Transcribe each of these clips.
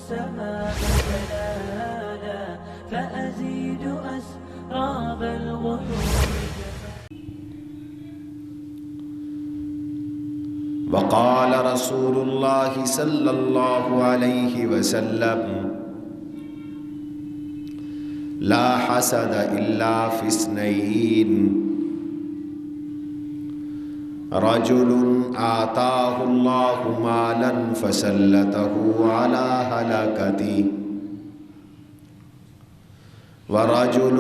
السماء جلالا فأزيد أسراب الغيوم. وقال رسول الله صلى الله عليه وسلم لا حسد إلا في اثنين رجل آتاه الله مالا فسلطه على هلاكته ورجل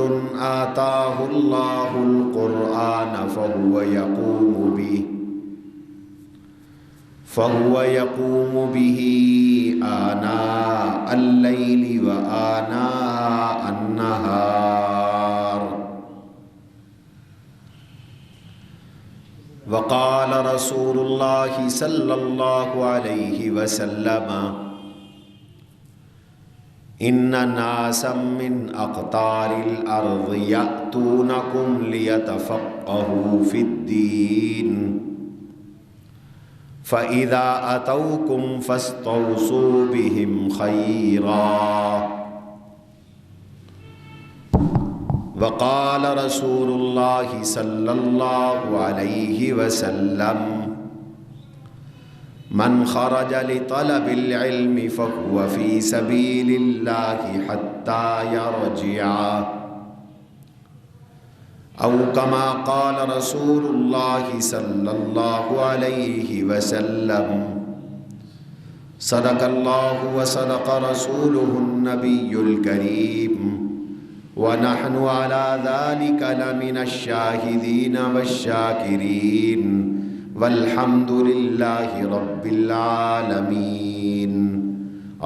آتاه الله القرآن فهو يقوم به آناء الليل وآناء النهار. وقال رسول الله صلى الله عليه وسلم إن ناسا من أقطار الأرض يأتونكم ليتفقهوا في الدين فإذا أتوكم فاستوصوا بهم خيرا. وقال رسول الله صلى الله عليه وسلم من خرج لطلب العلم فهو في سبيل الله حتى يرجع أو كما قال رسول الله صلى الله عليه وسلم صدق الله وصدق رسوله النبي الكريم ونحن على ذلك لمن الشاهدين والشاكرين والحمد لله رب العالمين.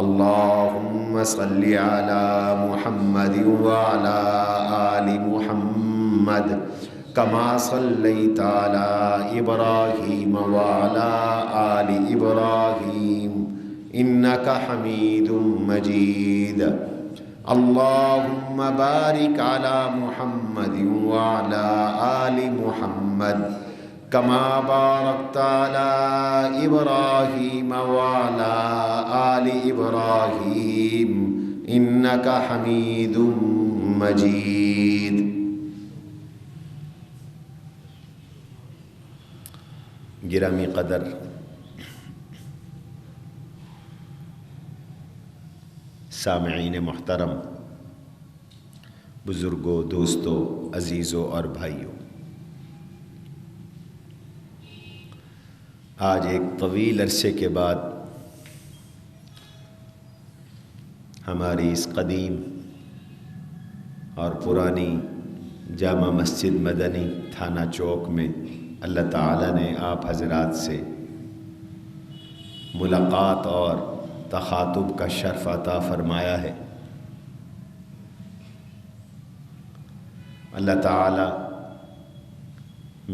اللهم صل على محمد وعلى آل محمد كما صليت على إبراهيم وعلى آل إبراهيم إنك حميد مجيد. اللهم بارك على محمد وعلى آل محمد كما باركت على إبراهيم وعلى آل إبراهيم إنك حميد مجيد. گرامی قدر سامعین محترم، بزرگوں، دوستوں، عزیزوں اور بھائیوں، آج ایک طویل عرصے کے بعد ہماری اس قدیم اور پرانی جامع مسجد مدنی تھانہ چوک میں اللہ تعالیٰ نے آپ حضرات سے ملاقات اور تخاطب کا شرف عطا فرمایا ہے۔ اللہ تعالیٰ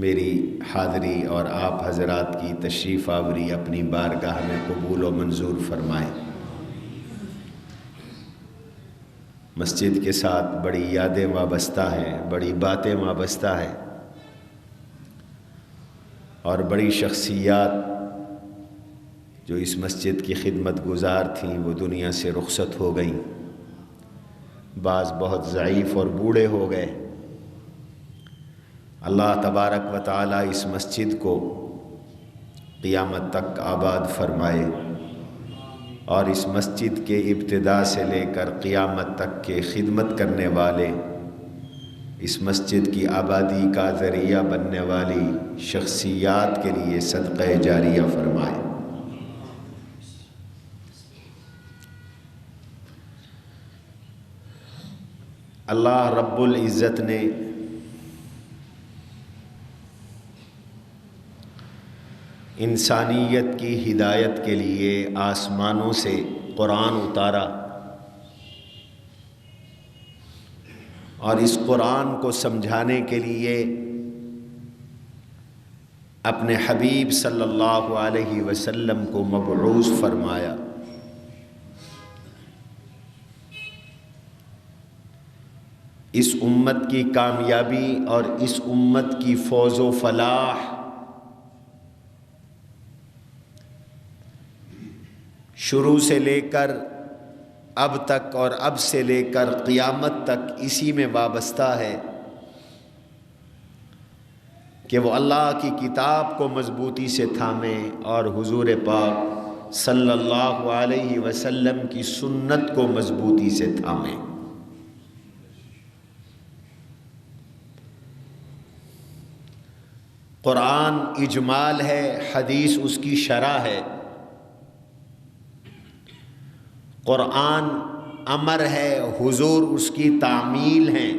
میری حاضری اور آپ حضرات کی تشریف آوری اپنی بارگاہ میں قبول و منظور فرمائے۔ مسجد کے ساتھ بڑی یادیں وابستہ ہیں، بڑی باتیں وابستہ ہیں، اور بڑی شخصیات جو اس مسجد کی خدمت گزار تھیں وہ دنیا سے رخصت ہو گئیں۔ بعض بہت ضعیف اور بوڑھے ہو گئے۔ اللہ تبارک و تعالی اس مسجد کو قیامت تک آباد فرمائے، اور اس مسجد کے ابتدا سے لے کر قیامت تک کے خدمت کرنے والے، اس مسجد کی آبادی کا ذریعہ بننے والی شخصیات کے لیے صدقہ جاریہ فرمائے۔ اللہ رب العزت نے انسانیت کی ہدایت کے لیے آسمانوں سے قرآن اتارا، اور اس قرآن کو سمجھانے کے لیے اپنے حبیب صلی اللہ علیہ وسلم کو مبعوث فرمایا۔ اس امت کی کامیابی اور اس امت کی فوز و فلاح شروع سے لے کر اب تک اور اب سے لے کر قیامت تک اسی میں وابستہ ہے کہ وہ اللہ کی کتاب کو مضبوطی سے تھامیں اور حضور پاک صلی اللہ علیہ وسلم کی سنت کو مضبوطی سے تھامیں۔ قرآن اجمال ہے، حدیث اس کی شرح ہے۔ قرآن امر ہے، حضور اس کی تعمیل ہیں۔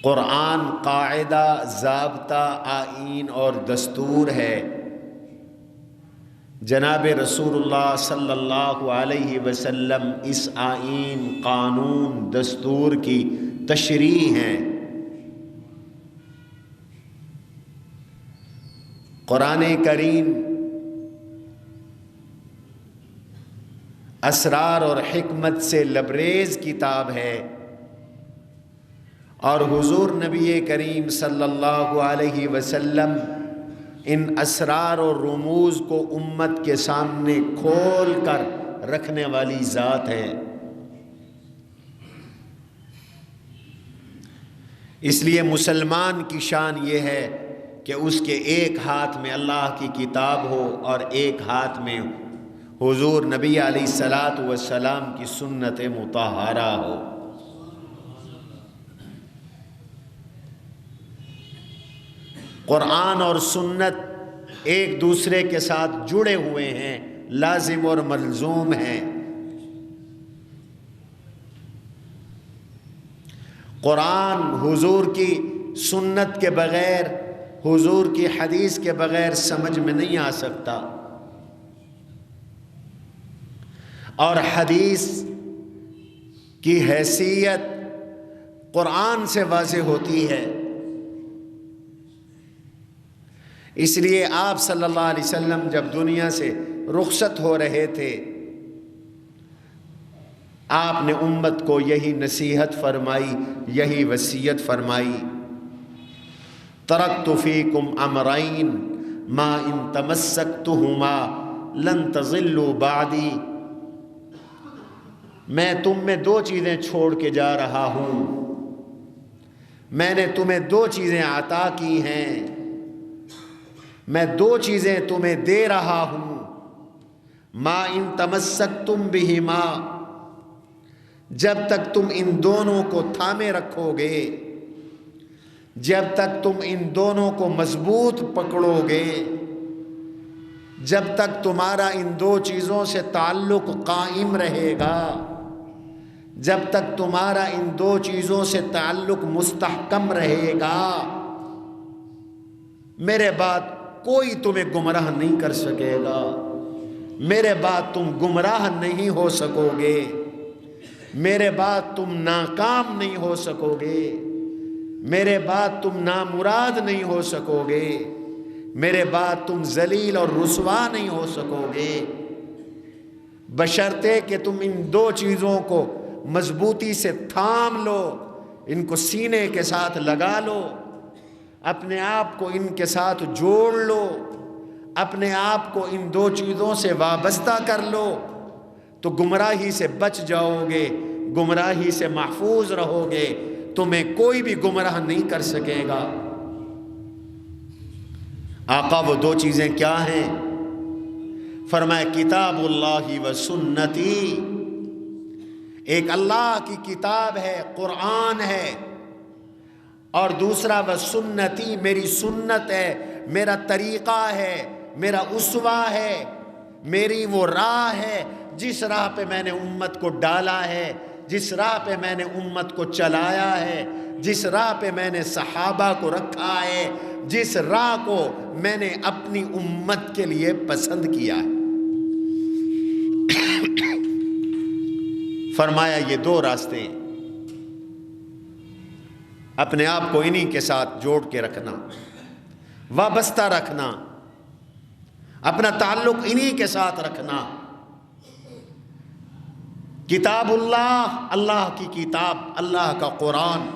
قرآن قاعدہ، ضابطہ، آئین اور دستور ہے۔ جناب رسول اللہ صلی اللہ علیہ وسلم اس آئین، قانون، دستور کی تشریح ہیں۔ قرآن کریم اسرار اور حکمت سے لبریز کتاب ہے، اور حضور نبی کریم صلی اللہ علیہ وسلم ان اسرار اور رموز کو امت کے سامنے کھول کر رکھنے والی ذات ہے۔ اس لیے مسلمان کی شان یہ ہے کہ اس کے ایک ہاتھ میں اللہ کی کتاب ہو اور ایک ہاتھ میں حضور نبی علیہ الصلاۃ والسلام کی سنت مطہرہ ہو۔ قرآن اور سنت ایک دوسرے کے ساتھ جڑے ہوئے ہیں، لازم اور ملزوم ہیں۔ قرآن حضور کی سنت کے بغیر، حضور کی حدیث کے بغیر سمجھ میں نہیں آ سکتا، اور حدیث کی حیثیت قرآن سے واضح ہوتی ہے۔ اس لیے آپ صلی اللہ علیہ وسلم جب دنیا سے رخصت ہو رہے تھے، آپ نے امت کو یہی نصیحت فرمائی، یہی وصیت فرمائی، ترکت فیکم امرین ما ان تمسکتہما لن تضلوا بعدی، میں تم میں دو چیزیں چھوڑ کے جا رہا ہوں، میں نے تمہیں دو چیزیں عطا کی ہیں، میں دو چیزیں تمہیں دے رہا ہوں، ما ان تمسکتم بہما، جب تک تم ان دونوں کو تھامے رکھو گے، جب تک تم ان دونوں کو مضبوط پکڑو گے، جب تک تمہارا ان دو چیزوں سے تعلق قائم رہے گا، جب تک تمہارا ان دو چیزوں سے تعلق مستحکم رہے گا، میرے بعد کوئی تمہیں گمراہ نہیں کر سکے گا، میرے بعد تم گمراہ نہیں ہو سکو گے، میرے بعد تم ناکام نہیں ہو سکو گے، میرے بعد تم نامراد نہیں ہو سکو گے، میرے بعد تم ذلیل اور رسوا نہیں ہو سکو گے، بشرطے کہ تم ان دو چیزوں کو مضبوطی سے تھام لو، ان کو سینے کے ساتھ لگا لو، اپنے آپ کو ان کے ساتھ جوڑ لو، اپنے آپ کو ان دو چیزوں سے وابستہ کر لو، تو گمراہی سے بچ جاؤ گے، گمراہی سے محفوظ رہو گے، تمہیں کوئی بھی گمراہ نہیں کر سکے گا۔ آقا وہ دو چیزیں کیا ہیں؟ فرمایا کتاب اللہ و سنتی، ایک اللہ کی کتاب ہے، قرآن ہے، اور دوسرا وہ سنتی، میری سنت ہے، میرا طریقہ ہے، میرا اسوہ ہے، میری وہ راہ ہے جس راہ پہ میں نے امت کو ڈالا ہے، جس راہ پہ میں نے امت کو چلایا ہے، جس راہ پہ میں نے صحابہ کو رکھا ہے، جس راہ کو میں نے اپنی امت کے لیے پسند کیا ہے۔ فرمایا یہ دو راستے، اپنے آپ کو انہی کے ساتھ جوڑ کے رکھنا، وابستہ رکھنا، اپنا تعلق انہی کے ساتھ رکھنا۔ کتاب اللہ، اللہ کی کتاب، اللہ کا قرآن،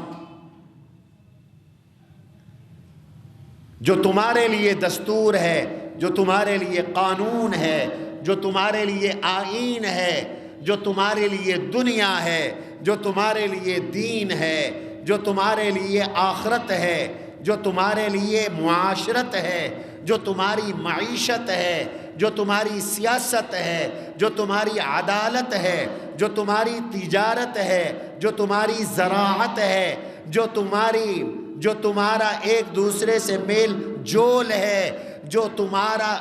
جو تمہارے لیے دستور ہے، جو تمہارے لیے قانون ہے، جو تمہارے لیے آئین ہے، جو تمہارے لیے دنیا ہے، جو تمہارے لیے دین ہے، جو تمہارے لیے آخرت ہے، جو تمہارے لیے معاشرت ہے، جو تمہاری معیشت ہے، جو تمہاری سیاست ہے، جو تمہاری عدالت ہے، جو تمہاری تجارت ہے، جو تمہاری زراعت ہے، جو تمہارا ایک دوسرے سے میل جول ہے، جو تمہارا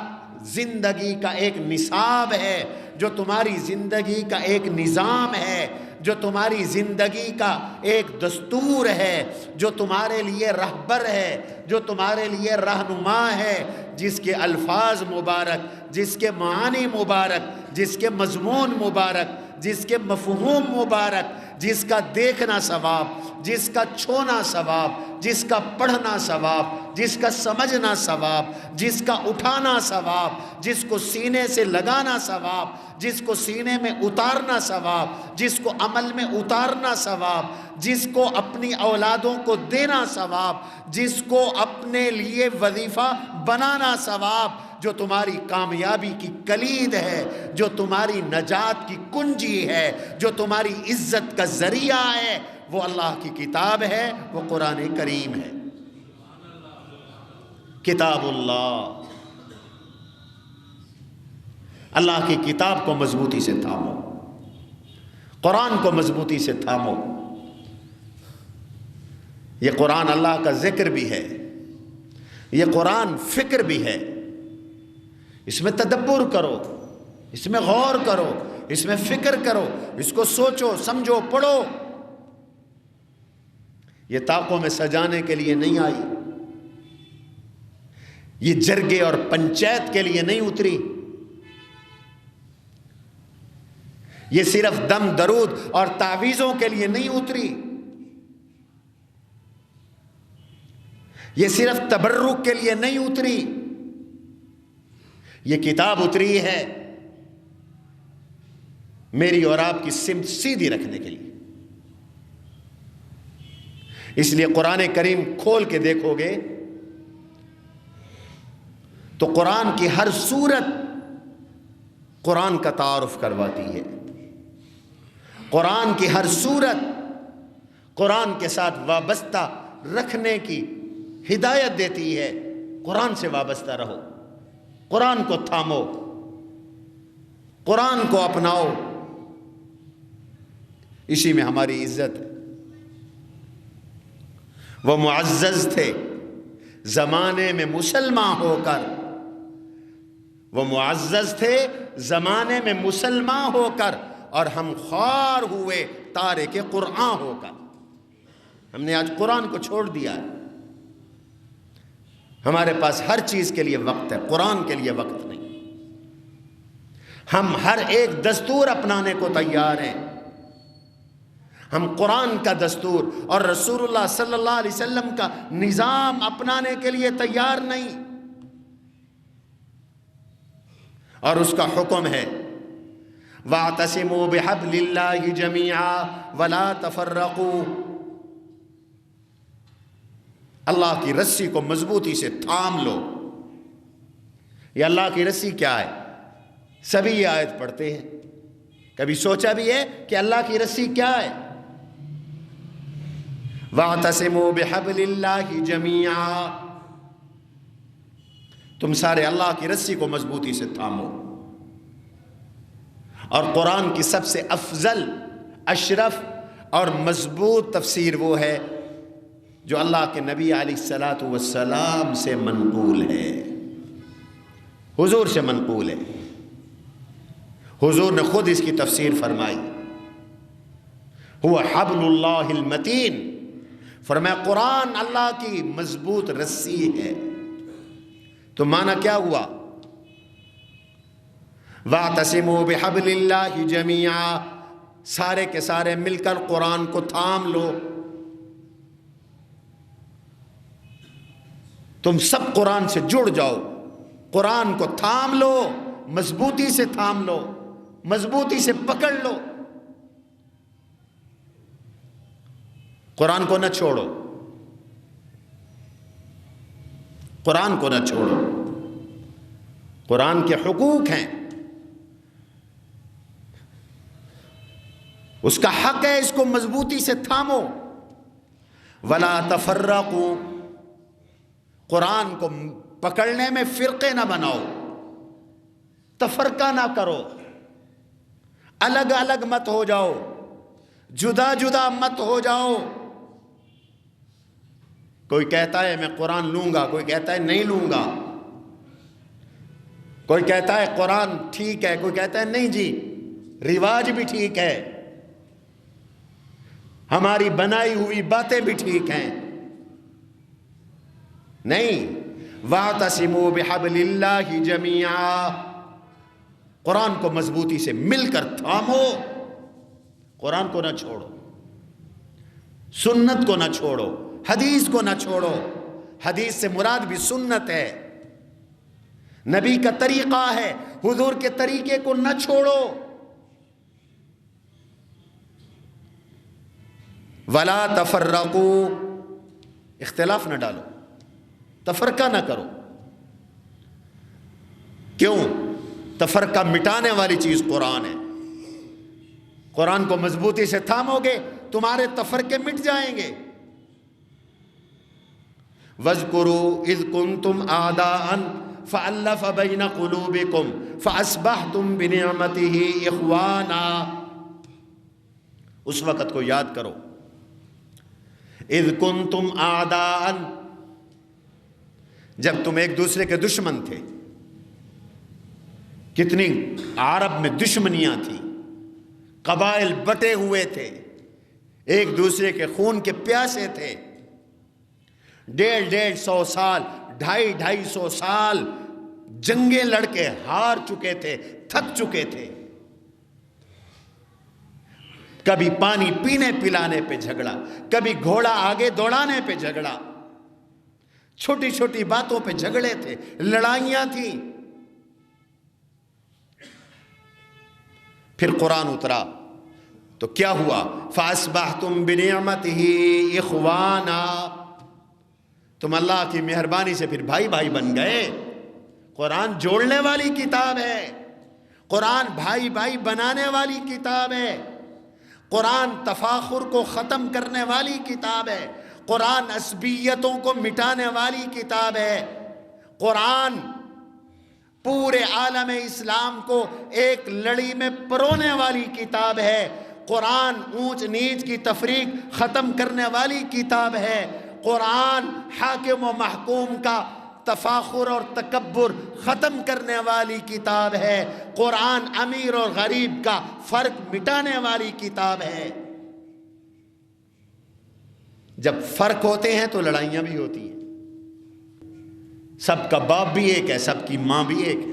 زندگی کا ایک نصاب ہے، جو تمہاری زندگی کا ایک نظام ہے، جو تمہاری زندگی کا ایک دستور ہے، جو تمہارے لیے رہبر ہے، جو تمہارے لیے رہنما ہے، جس کے الفاظ مبارک، جس کے معانی مبارک، جس کے مضمون مبارک، جس کے مفہوم مبارک، جس کا دیکھنا ثواب، جس کا چھونا ثواب، جس کا پڑھنا ثواب، جس کا سمجھنا ثواب، جس کا اٹھانا ثواب، جس کو سینے سے لگانا ثواب، جس کو سینے میں اتارنا ثواب، جس کو عمل میں اتارنا ثواب، جس کو اپنی اولادوں کو دینا ثواب، جس کو اپنے لیے وظیفہ بنانا ثواب، جو تمہاری کامیابی کی کلید ہے، جو تمہاری نجات کی کنجی ہے، جو تمہاری عزت کا ذریعہ ہے، وہ اللہ کی کتاب ہے، وہ قرآن کریم ہے۔ کتاب اللہ، اللہ کی کتاب کو مضبوطی سے تھامو، قرآن کو مضبوطی سے تھامو۔ یہ قرآن اللہ کا ذکر بھی ہے، یہ قرآن فکر بھی ہے، اس میں تدبر کرو، اس میں غور کرو، اس میں فکر کرو، اس کو سوچو، سمجھو، پڑھو۔ یہ طاقوں میں سجانے کے لیے نہیں آئی، یہ جرگے اور پنچایت کے لیے نہیں اتری، یہ صرف دم درود اور تعویذوں کے لیے نہیں اتری، یہ صرف تبرک کے لیے نہیں اتری، یہ کتاب اتری ہے میری اور آپ کی سمت سیدھی رکھنے کے لیے۔ اس لیے قرآن کریم کھول کے دیکھو گے تو قرآن کی ہر سورت قرآن کا تعارف کرواتی ہے، قرآن کی ہر سورت قرآن کے ساتھ وابستہ رکھنے کی ہدایت دیتی ہے۔ قرآن سے وابستہ رہو، قرآن کو تھامو، قرآن کو اپناؤ، اسی میں ہماری عزت ہے۔ وہ معزز تھے زمانے میں مسلمان ہو کر، وہ معزز تھے زمانے میں مسلمان ہو کر، اور ہم خوار ہوئے تارک قرآن ہو کر۔ ہم نے آج قرآن کو چھوڑ دیا ہے، ہمارے پاس ہر چیز کے لیے وقت ہے، قرآن کے لیے وقت نہیں۔ ہم ہر ایک دستور اپنانے کو تیار ہیں، ہم قرآن کا دستور اور رسول اللہ صلی اللہ علیہ وسلم کا نظام اپنانے کے لیے تیار نہیں۔ اور اس کا حکم ہے وَاعْتَصِمُوا بِحَبْلِ اللَّهِ جَمِيعًا وَلَا تَفَرَّقُوا، اللہ کی رسی کو مضبوطی سے تھام لو۔ یہ اللہ کی رسی کیا ہے؟ سبھی یہ آیت پڑھتے ہیں، کبھی سوچا بھی ہے کہ اللہ کی رسی کیا ہے؟ وَاعْتَصِمُوا بِحَبْلِ اللَّهِ جَمِيعًا، تم سارے اللہ کی رسی کو مضبوطی سے تھامو۔ اور قرآن کی سب سے افضل، اشرف اور مضبوط تفسیر وہ ہے جو اللہ کے نبی علیہ السلام سے منقول ہے، حضور سے منقول ہے۔ حضور نے خود اس کی تفسیر فرمائی، هو حبل اللہ المتین، فرمایا قرآن اللہ کی مضبوط رسی ہے۔ تو معنی کیا ہوا؟ وَاعْتَصِمُوا بِحَبْلِ اللَّهِ جَمِيعًا، سارے کے سارے مل کر قرآن کو تھام لو۔ تم سب قرآن سے جڑ جاؤ، قرآن کو تھام لو، مضبوطی سے تھام لو، مضبوطی سے پکڑ لو، قرآن کو نہ چھوڑو، قرآن کو نہ چھوڑو۔ قرآن کے حقوق ہیں، اس کا حق ہے، اس کو مضبوطی سے تھامو۔ ولا تفرقوا، قرآن کو پکڑنے میں فرقے نہ بناؤ، تفرقہ نہ کرو، الگ الگ مت ہو جاؤ، جدا جدا مت ہو جاؤ۔ کوئی کہتا ہے میں قرآن لوں گا، کوئی کہتا ہے نہیں لوں گا، کوئی کہتا ہے قرآن ٹھیک ہے، کوئی کہتا ہے نہیں جی رواج بھی ٹھیک ہے، ہماری بنائی ہوئی باتیں بھی ٹھیک ہیں۔ نہیں، وَاعْتَصِمُوا بِحَبْلِ اللَّهِ جَمِيعًا، قرآن کو مضبوطی سے مل کر تھامو، قرآن کو نہ چھوڑو، سنت کو نہ چھوڑو، حدیث کو نہ چھوڑو۔ حدیث سے مراد بھی سنت ہے، نبی کا طریقہ ہے، حضور کے طریقے کو نہ چھوڑو۔ وَلَا تَفَرَّقُوا، اختلاف نہ ڈالو، تفرقہ نہ کرو۔ کیوں؟ تفرقہ مٹانے والی چیز قرآن ہے۔ قرآن کو مضبوطی سے تھامو گے تمہارے تفرقے مٹ جائیں گے۔ وَاذْكُرُوا إِذْ كُنْتُمْ أَعْدَاءً فَأَلَّفَ بَيْنَ قُلُوبِكُمْ فَأَصْبَحْتُمْ بِنِعْمَتِهِ إِخْوَانًا، اس وقت کو یاد کرو، اذ کنتم اعداء، جب تم ایک دوسرے کے دشمن تھے۔ کتنی عرب میں دشمنیاں تھیں، قبائل بٹے ہوئے تھے، ایک دوسرے کے خون کے پیاسے تھے، 150 سال 250 سال جنگیں لڑ کے ہار چکے تھے، تھک چکے تھے۔ کبھی پانی پینے پلانے پہ جھگڑا، کبھی گھوڑا آگے دوڑانے پہ جھگڑا، چھوٹی چھوٹی باتوں پہ جھگڑے تھے، لڑائیاں تھیں۔ پھر قرآن اترا تو کیا ہوا؟ فَأَصْبَحْتُمْ بِنِعْمَتِهِ إِخْوَانًا، تم اللہ کی مہربانی سے پھر بھائی بھائی بن گئے۔ قرآن جوڑنے والی کتاب ہے، قرآن بھائی بھائی بنانے والی کتاب ہے، قرآن تفاخر کو ختم کرنے والی کتاب ہے، قرآن عصبیتوں کو مٹانے والی کتاب ہے، قرآن پورے عالم اسلام کو ایک لڑی میں پرونے والی کتاب ہے، قرآن اونچ نیچ کی تفریق ختم کرنے والی کتاب ہے، قرآن حاکم و محکوم کا تفاخر اور تکبر ختم کرنے والی کتاب ہے، قرآن امیر اور غریب کا فرق مٹانے والی کتاب ہے۔ جب فرق ہوتے ہیں تو لڑائیاں بھی ہوتی ہیں، سب کا باپ بھی ایک ہے، سب کی ماں بھی ایک ہے۔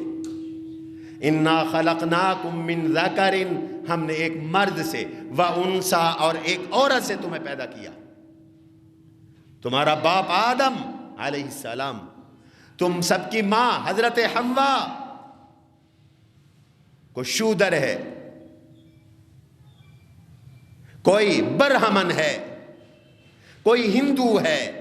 اِنَّا خَلَقْنَاكُم مِّن ذَكَرٍ، ہم نے ایک مرد سے، وَأُنثَىٰ، اور ایک عورت سے تمہیں پیدا کیا۔ تمہارا باپ آدم علیہ السلام، تم سب کی ماں حضرت حوا، کوئی شودر ہے، کوئی برہمن ہے، کوئی ہندو ہے،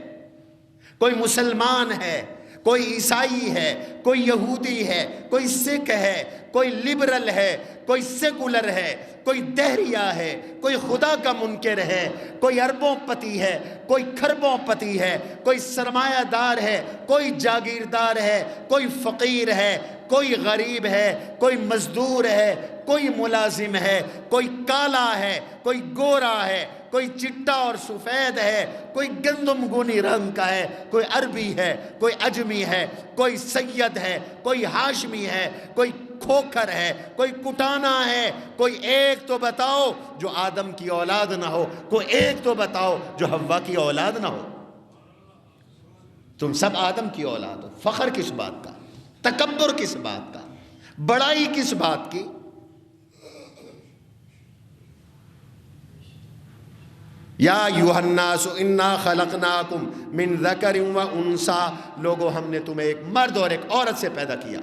کوئی مسلمان ہے، کوئی عیسائی ہے، کوئی یہودی ہے، کوئی سکھ ہے، کوئی لبرل ہے، کوئی سیکولر ہے، کوئی دہریہ ہے، کوئی خدا کا منکر ہے، کوئی اربوں پتی ہے، کوئی کھربوں پتی ہے، کوئی سرمایہ دار ہے، کوئی جاگیردار ہے، کوئی فقیر ہے، کوئی غریب ہے، کوئی مزدور ہے، کوئی ملازم ہے، کوئی کالا ہے، کوئی گورا ہے، کوئی چٹا اور سفید ہے، کوئی گندم گونی رنگ کا ہے، کوئی عربی ہے، کوئی عجمی ہے، کوئی سید ہے، کوئی ہاشمی ہے، کوئی کھوکھر ہے، کوئی کٹانا ہے، کوئی ایک تو بتاؤ جو آدم کی اولاد نہ ہو، کوئی ایک تو بتاؤ جو حوا کی اولاد نہ ہو۔ تم سب آدم کی اولاد ہو، فخر کس بات کا؟ تکبر کس بات کا؟ بڑائی کس بات کی؟ یا ایھا الناس انا خلقناکم من ذکر و انثیٰ، لوگو ہم نے تمہیں ایک مرد اور ایک عورت سے پیدا کیا۔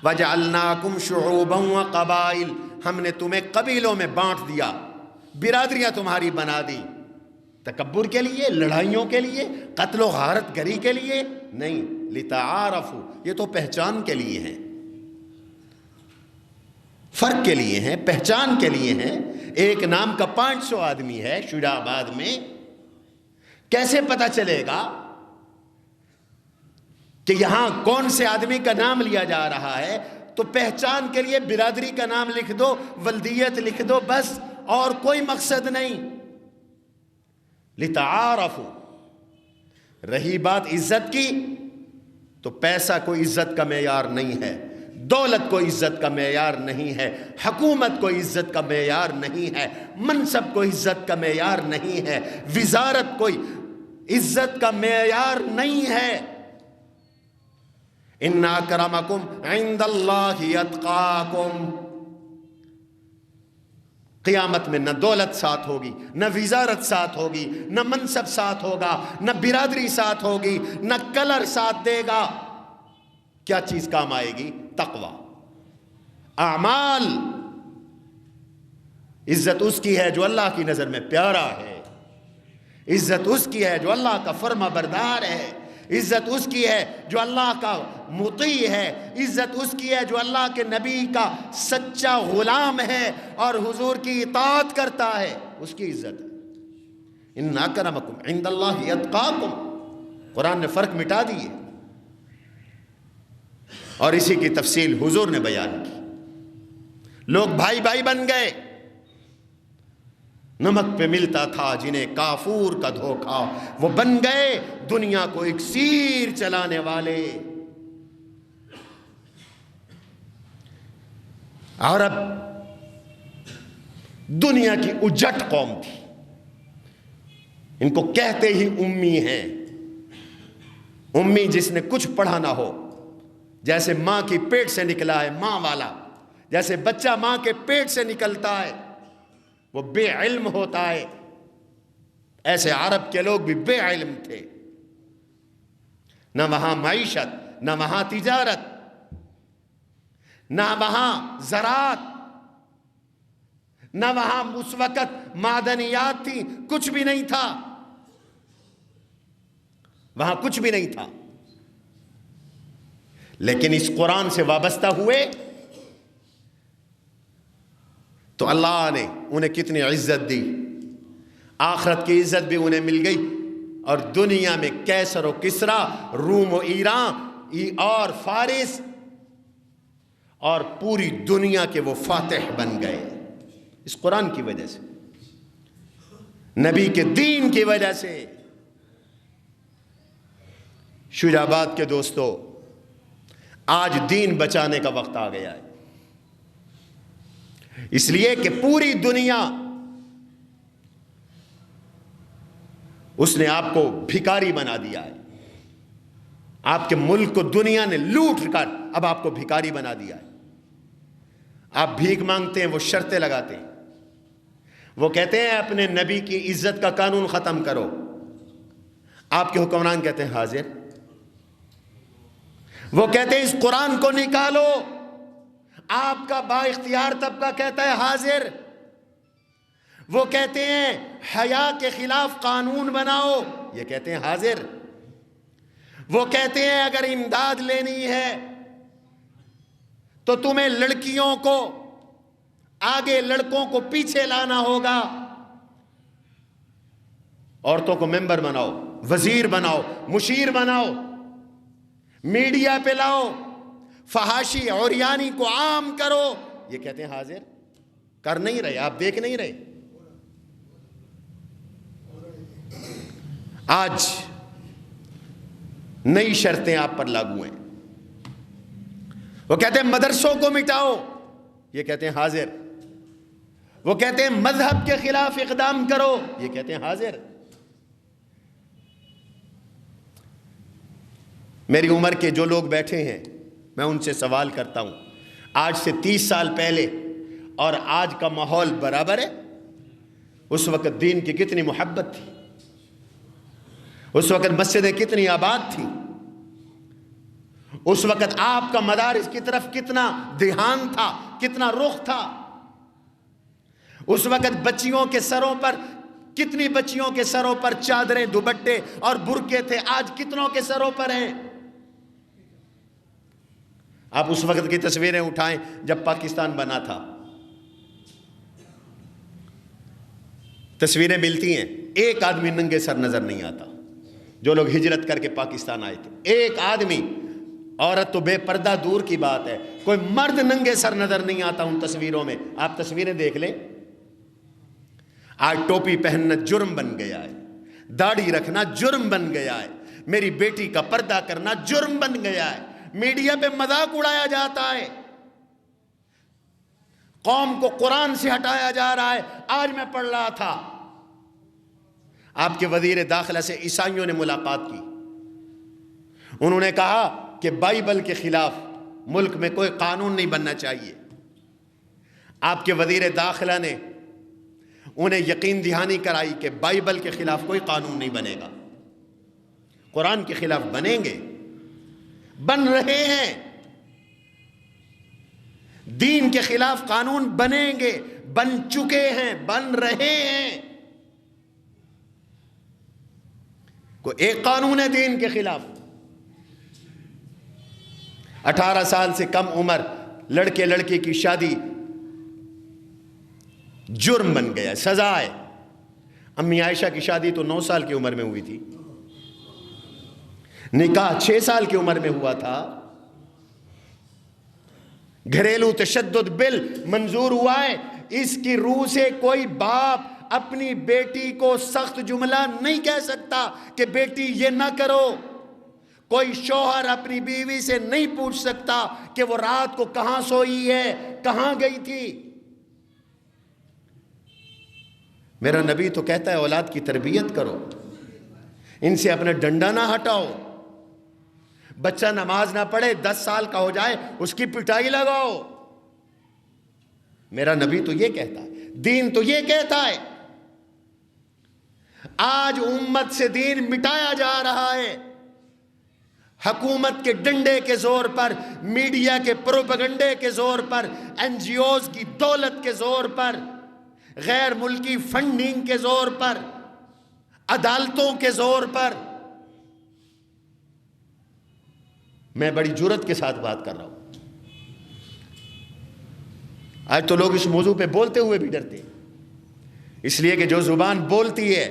وجعلناکم شعوبا و قبائل، ہم نے تمہیں قبیلوں میں بانٹ دیا، برادریاں تمہاری بنا دی۔ تکبر کے لیے، لڑائیوں کے لیے، قتل و غارت گری کے لیے نہیں، لتعارفوا، یہ تو پہچان کے لیے ہیں، فرق کے لیے ہیں، پہچان کے لیے ہیں، ایک نام کا 500 آدمی ہے شجاع آباد میں، کیسے پتا چلے گا کہ یہاں کون سے آدمی کا نام لیا جا رہا ہے؟ تو پہچان کے لیے برادری کا نام لکھ دو، ولدیت لکھ دو، بس، اور کوئی مقصد نہیں۔ لتعارفوا۔ رہی بات عزت کی، تو پیسہ کوئی عزت کا معیار نہیں ہے، دولت کوئی عزت کا معیار نہیں ہے، حکومت کوئی عزت کا معیار نہیں ہے، منصب کوئی عزت کا معیار نہیں ہے، وزارت کوئی عزت کا معیار نہیں ہے۔ ان اکرمکم عند اللہ اتقاکم۔ قیامت میں نہ دولت ساتھ ہوگی، نہ وزارت ساتھ ہوگی، نہ منصب ساتھ ہوگا، نہ برادری ساتھ ہوگی، نہ کلر ساتھ دے گا۔ کیا چیز کام آئے گی؟ تقوی، اعمال۔ عزت اس کی ہے جو اللہ کی نظر میں پیارا ہے، عزت اس کی ہے جو اللہ کا فرما بردار ہے، عزت اس کی ہے جو اللہ کا مطیع ہے، عزت اس کی ہے جو اللہ کے نبی کا سچا غلام ہے اور حضور کی اطاعت کرتا ہے، اس کی عزت ہے۔ ان اکرمکم عند اللہ اتقاکم۔ قرآن نے فرق مٹا دیے اور اسی کی تفصیل حضور نے بیان کی۔ لوگ بھائی بھائی بن گئے، نمک پہ ملتا تھا جنہیں کافور کا دھوکا، وہ بن گئے دنیا کو اکسیر چلانے والے۔ عرب دنیا کی اجٹ قوم تھی، ان کو کہتے ہی امی ہیں۔ امی جس نے کچھ پڑھا نہ ہو، جیسے ماں کی پیٹ سے نکلا ہے ماں والا، جیسے بچہ ماں کے پیٹ سے نکلتا ہے وہ بے علم ہوتا ہے، ایسے عرب کے لوگ بھی بے علم تھے۔ نہ وہاں معیشت، نہ وہاں تجارت، نہ وہاں زراعت، نہ وہاں اس وقت معدنیات تھی، کچھ بھی نہیں تھا، وہاں کچھ بھی نہیں تھا۔ لیکن اس قرآن سے وابستہ ہوئے تو اللہ نے انہیں کتنی عزت دی، آخرت کی عزت بھی انہیں مل گئی، اور دنیا میں کیسر و کسرا، روم و ایران اور فارس اور پوری دنیا کے وہ فاتح بن گئے اس قرآن کی وجہ سے، نبی کے دین کی وجہ سے۔ شجاع آباد کے دوستو، آج دین بچانے کا وقت آ گیا ہے، اس لیے کہ پوری دنیا اس نے آپ کو بھکاری بنا دیا ہے، آپ کے ملک کو دنیا نے لوٹ کر اب آپ کو بھکاری بنا دیا ہے۔ آپ بھیک مانگتے ہیں، وہ شرطیں لگاتے ہیں، وہ کہتے ہیں اپنے نبی کی عزت کا قانون ختم کرو، آپ کے حکمران کہتے ہیں حاضر، وہ کہتے ہیں اس قرآن کو نکالو، آپ کا با اختیار طبقہ کہتا ہے حاضر، وہ کہتے ہیں حیا کے خلاف قانون بناؤ، یہ کہتے ہیں حاضر، وہ کہتے ہیں اگر امداد لینی ہے تو تمہیں لڑکیوں کو آگے، لڑکوں کو پیچھے لانا ہوگا، عورتوں کو ممبر بناؤ، وزیر بناؤ، مشیر بناؤ، میڈیا پہ لاؤ، فحاشی عریانی کو عام کرو، یہ کہتے ہیں حاضر۔ کر نہیں رہے، آپ دیکھ نہیں رہے۔ آج نئی شرطیں آپ پر لاگو ہیں، وہ کہتے ہیں مدرسوں کو مٹاؤ، یہ کہتے ہیں حاضر، وہ کہتے ہیں مذہب کے خلاف اقدام کرو، یہ کہتے ہیں حاضر۔ میری عمر کے جو لوگ بیٹھے ہیں میں ان سے سوال کرتا ہوں، آج سے 30 سال پہلے اور آج کا ماحول برابر ہے؟ اس وقت دین کی کتنی محبت تھی، اس وقت مسجدیں کتنی آباد تھیں، اس وقت آپ کا مدارس کی طرف کتنا دھیان تھا، کتنا رخ تھا، اس وقت بچیوں کے سروں پر، کتنی بچیوں کے سروں پر چادریں، دوپٹے اور برقعے تھے، آج کتنوں کے سروں پر ہیں؟ آپ اس وقت کی تصویریں اٹھائیں جب پاکستان بنا تھا، تصویریں ملتی ہیں، ایک آدمی ننگے سر نظر نہیں آتا۔ جو لوگ ہجرت کر کے پاکستان آئے تھے، ایک آدمی، عورت تو بے پردہ دور کی بات ہے، کوئی مرد ننگے سر نظر نہیں آتا ان تصویروں میں۔ آپ تصویریں دیکھ لیں۔ آج ٹوپی پہننا جرم بن گیا ہے، داڑھی رکھنا جرم بن گیا ہے، میری بیٹی کا پردہ کرنا جرم بن گیا ہے، میڈیا پہ مذاق اڑایا جاتا ہے، قوم کو قرآن سے ہٹایا جا رہا ہے۔ آج میں پڑھ رہا تھا، آپ کے وزیر داخلہ سے عیسائیوں نے ملاقات کی، انہوں نے کہا کہ بائبل کے خلاف ملک میں کوئی قانون نہیں بننا چاہیے۔ آپ کے وزیر داخلہ نے انہیں یقین دہانی کرائی کہ بائبل کے خلاف کوئی قانون نہیں بنے گا، قرآن کے خلاف بنیں گے، بن رہے ہیں، دین کے خلاف قانون بنیں گے، بن چکے ہیں، بن رہے ہیں۔ کوئی ایک قانون ہے دین کے خلاف۔ 18 سال سے کم عمر لڑکے لڑکی کی شادی جرم بن گیا، سزا ہے۔ امی عائشہ کی شادی تو 9 سال کی عمر میں ہوئی تھی، نکاح 6 سال کی عمر میں ہوا تھا، گھریلو تشدد بل منظور ہوا ہے۔ اس کی روح سے کوئی باپ اپنی بیٹی کو سخت جملہ نہیں کہہ سکتا کہ بیٹی یہ نہ کرو۔ کوئی شوہر اپنی بیوی سے نہیں پوچھ سکتا کہ وہ رات کو کہاں سوئی ہے، کہاں گئی تھی۔ میرا نبی تو کہتا ہے اولاد کی تربیت کرو، ان سے اپنا ڈنڈا نہ ہٹاؤ۔ بچہ نماز نہ پڑھے 10 سال کا ہو جائے اس کی پٹائی لگاؤ۔ میرا نبی تو یہ کہتا ہے، دین تو یہ کہتا ہے۔ آج امت سے دین مٹایا جا رہا ہے، حکومت کے ڈنڈے کے زور پر، میڈیا کے پروپیگنڈے کے زور پر، این جی اوز کی دولت کے زور پر، غیر ملکی فنڈنگ کے زور پر، عدالتوں کے زور پر۔ میں بڑی جرات کے ساتھ بات کر رہا ہوں۔ آج تو لوگ اس موضوع پہ بولتے ہوئے بھی ڈرتے ہیں، اس لیے کہ جو زبان بولتی ہے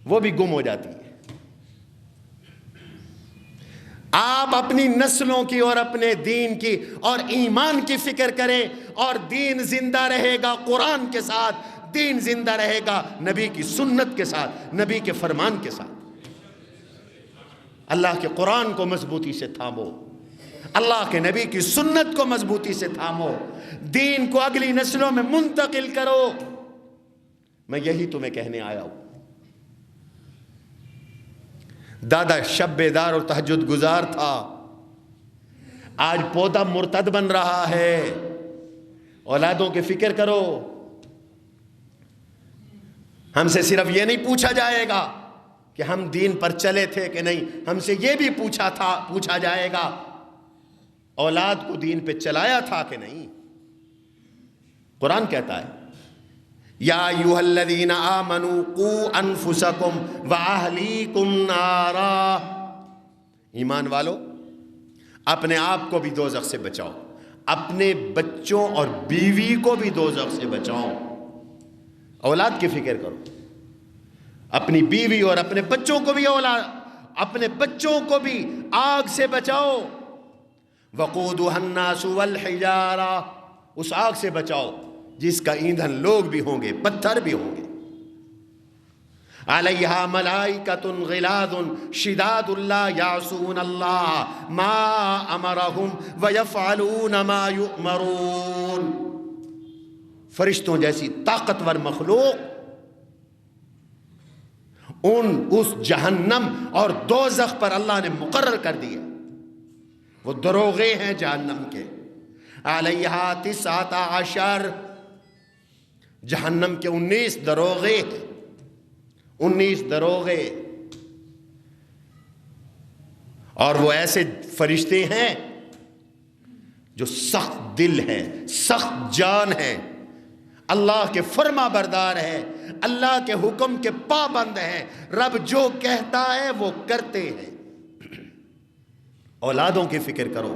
وہ بھی گم ہو جاتی ہے۔ آپ اپنی نسلوں کی اور اپنے دین کی اور ایمان کی فکر کریں، اور دین زندہ رہے گا قرآن کے ساتھ، دین زندہ رہے گا نبی کی سنت کے ساتھ، نبی کے فرمان کے ساتھ۔ اللہ کے قرآن کو مضبوطی سے تھامو، اللہ کے نبی کی سنت کو مضبوطی سے تھامو، دین کو اگلی نسلوں میں منتقل کرو۔ میں یہی تمہیں کہنے آیا ہوں۔ دادا شب بیدار اور تہجد گزار تھا، آج پودا مرتد بن رہا ہے۔ اولادوں کی فکر کرو۔ ہم سے صرف یہ نہیں پوچھا جائے گا کہ ہم دین پر چلے تھے کہ نہیں، ہم سے یہ بھی پوچھا جائے گا اولاد کو دین پہ چلایا تھا کہ نہیں۔ قرآن کہتا ہے یا ایھا الذین آمنوا قوا انفسکم واہلیکم نارا، ایمان والو اپنے آپ کو بھی دوزخ سے بچاؤ، اپنے بچوں اور بیوی کو بھی دوزخ سے بچاؤ۔ اولاد کی فکر کرو، اپنی بیوی اور اپنے بچوں کو بھی اپنے بچوں کو بھی آگ سے بچاؤ۔ وقودھا الناس والحجارہ، اس آگ سے بچاؤ جس کا ایندھن لوگ بھی ہوں گے، پتھر بھی ہوں گے۔ علیہا ملائکۃ غلاظ شداد لا یعصون اللہ ما امرہم ویفعلون ما یؤمرون، فرشتوں جیسی طاقتور مخلوق اس جہنم اور دوزخ پر اللہ نے مقرر کر دیا۔ وہ دروغے ہیں جہنم کے۔ علیہا 19 جہنم کے 19 دروغے ہیں، 19 دروغے، اور وہ ایسے فرشتے ہیں جو سخت دل ہیں، سخت جان ہیں، اللہ کے فرما بردار ہیں، اللہ کے حکم کے پابند ہیں، رب جو کہتا ہے وہ کرتے ہیں۔ اولادوں کی فکر کرو۔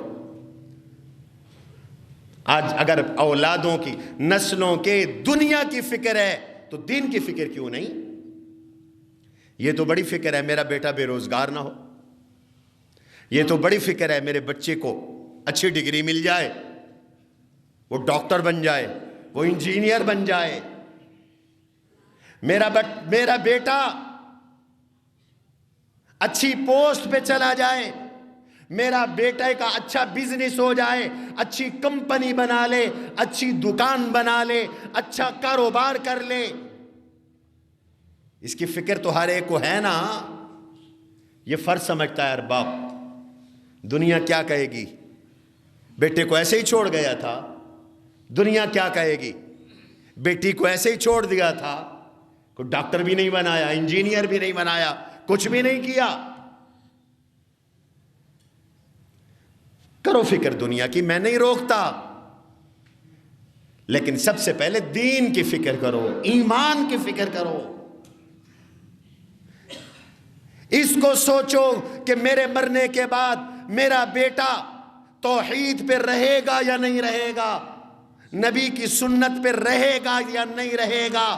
آج اگر اولادوں کی، نسلوں کے، دنیا کی فکر ہے تو دین کی فکر کیوں نہیں؟ یہ تو بڑی فکر ہے میرا بیٹا بے روزگار نہ ہو، یہ تو بڑی فکر ہے میرے بچے کو اچھی ڈگری مل جائے، وہ ڈاکٹر بن جائے، وہ انجینئر بن جائے، میرا بیٹا اچھی پوسٹ پہ چلا جائے، میرا بیٹا کا اچھا بزنس ہو جائے، اچھی کمپنی بنا لے، اچھی دکان بنا لے، اچھا کاروبار کر لے۔ اس کی فکر تو ہر ایک کو ہے نا۔ یہ فرض سمجھتا ہے باپ، دنیا کیا کہے گی، بیٹے کو ایسے ہی چھوڑ گیا تھا، دنیا کیا کہے گی، بیٹی کو ایسے ہی چھوڑ دیا تھا، کوئی ڈاکٹر بھی نہیں بنایا، انجینئر بھی نہیں بنایا، کچھ بھی نہیں کیا۔ کرو فکر دنیا کی، میں نہیں روکتا، لیکن سب سے پہلے دین کی فکر کرو، ایمان کی فکر کرو۔ اس کو سوچو کہ میرے مرنے کے بعد میرا بیٹا توحید پہ رہے گا یا نہیں رہے گا، نبی کی سنت پہ رہے گا یا نہیں رہے گا،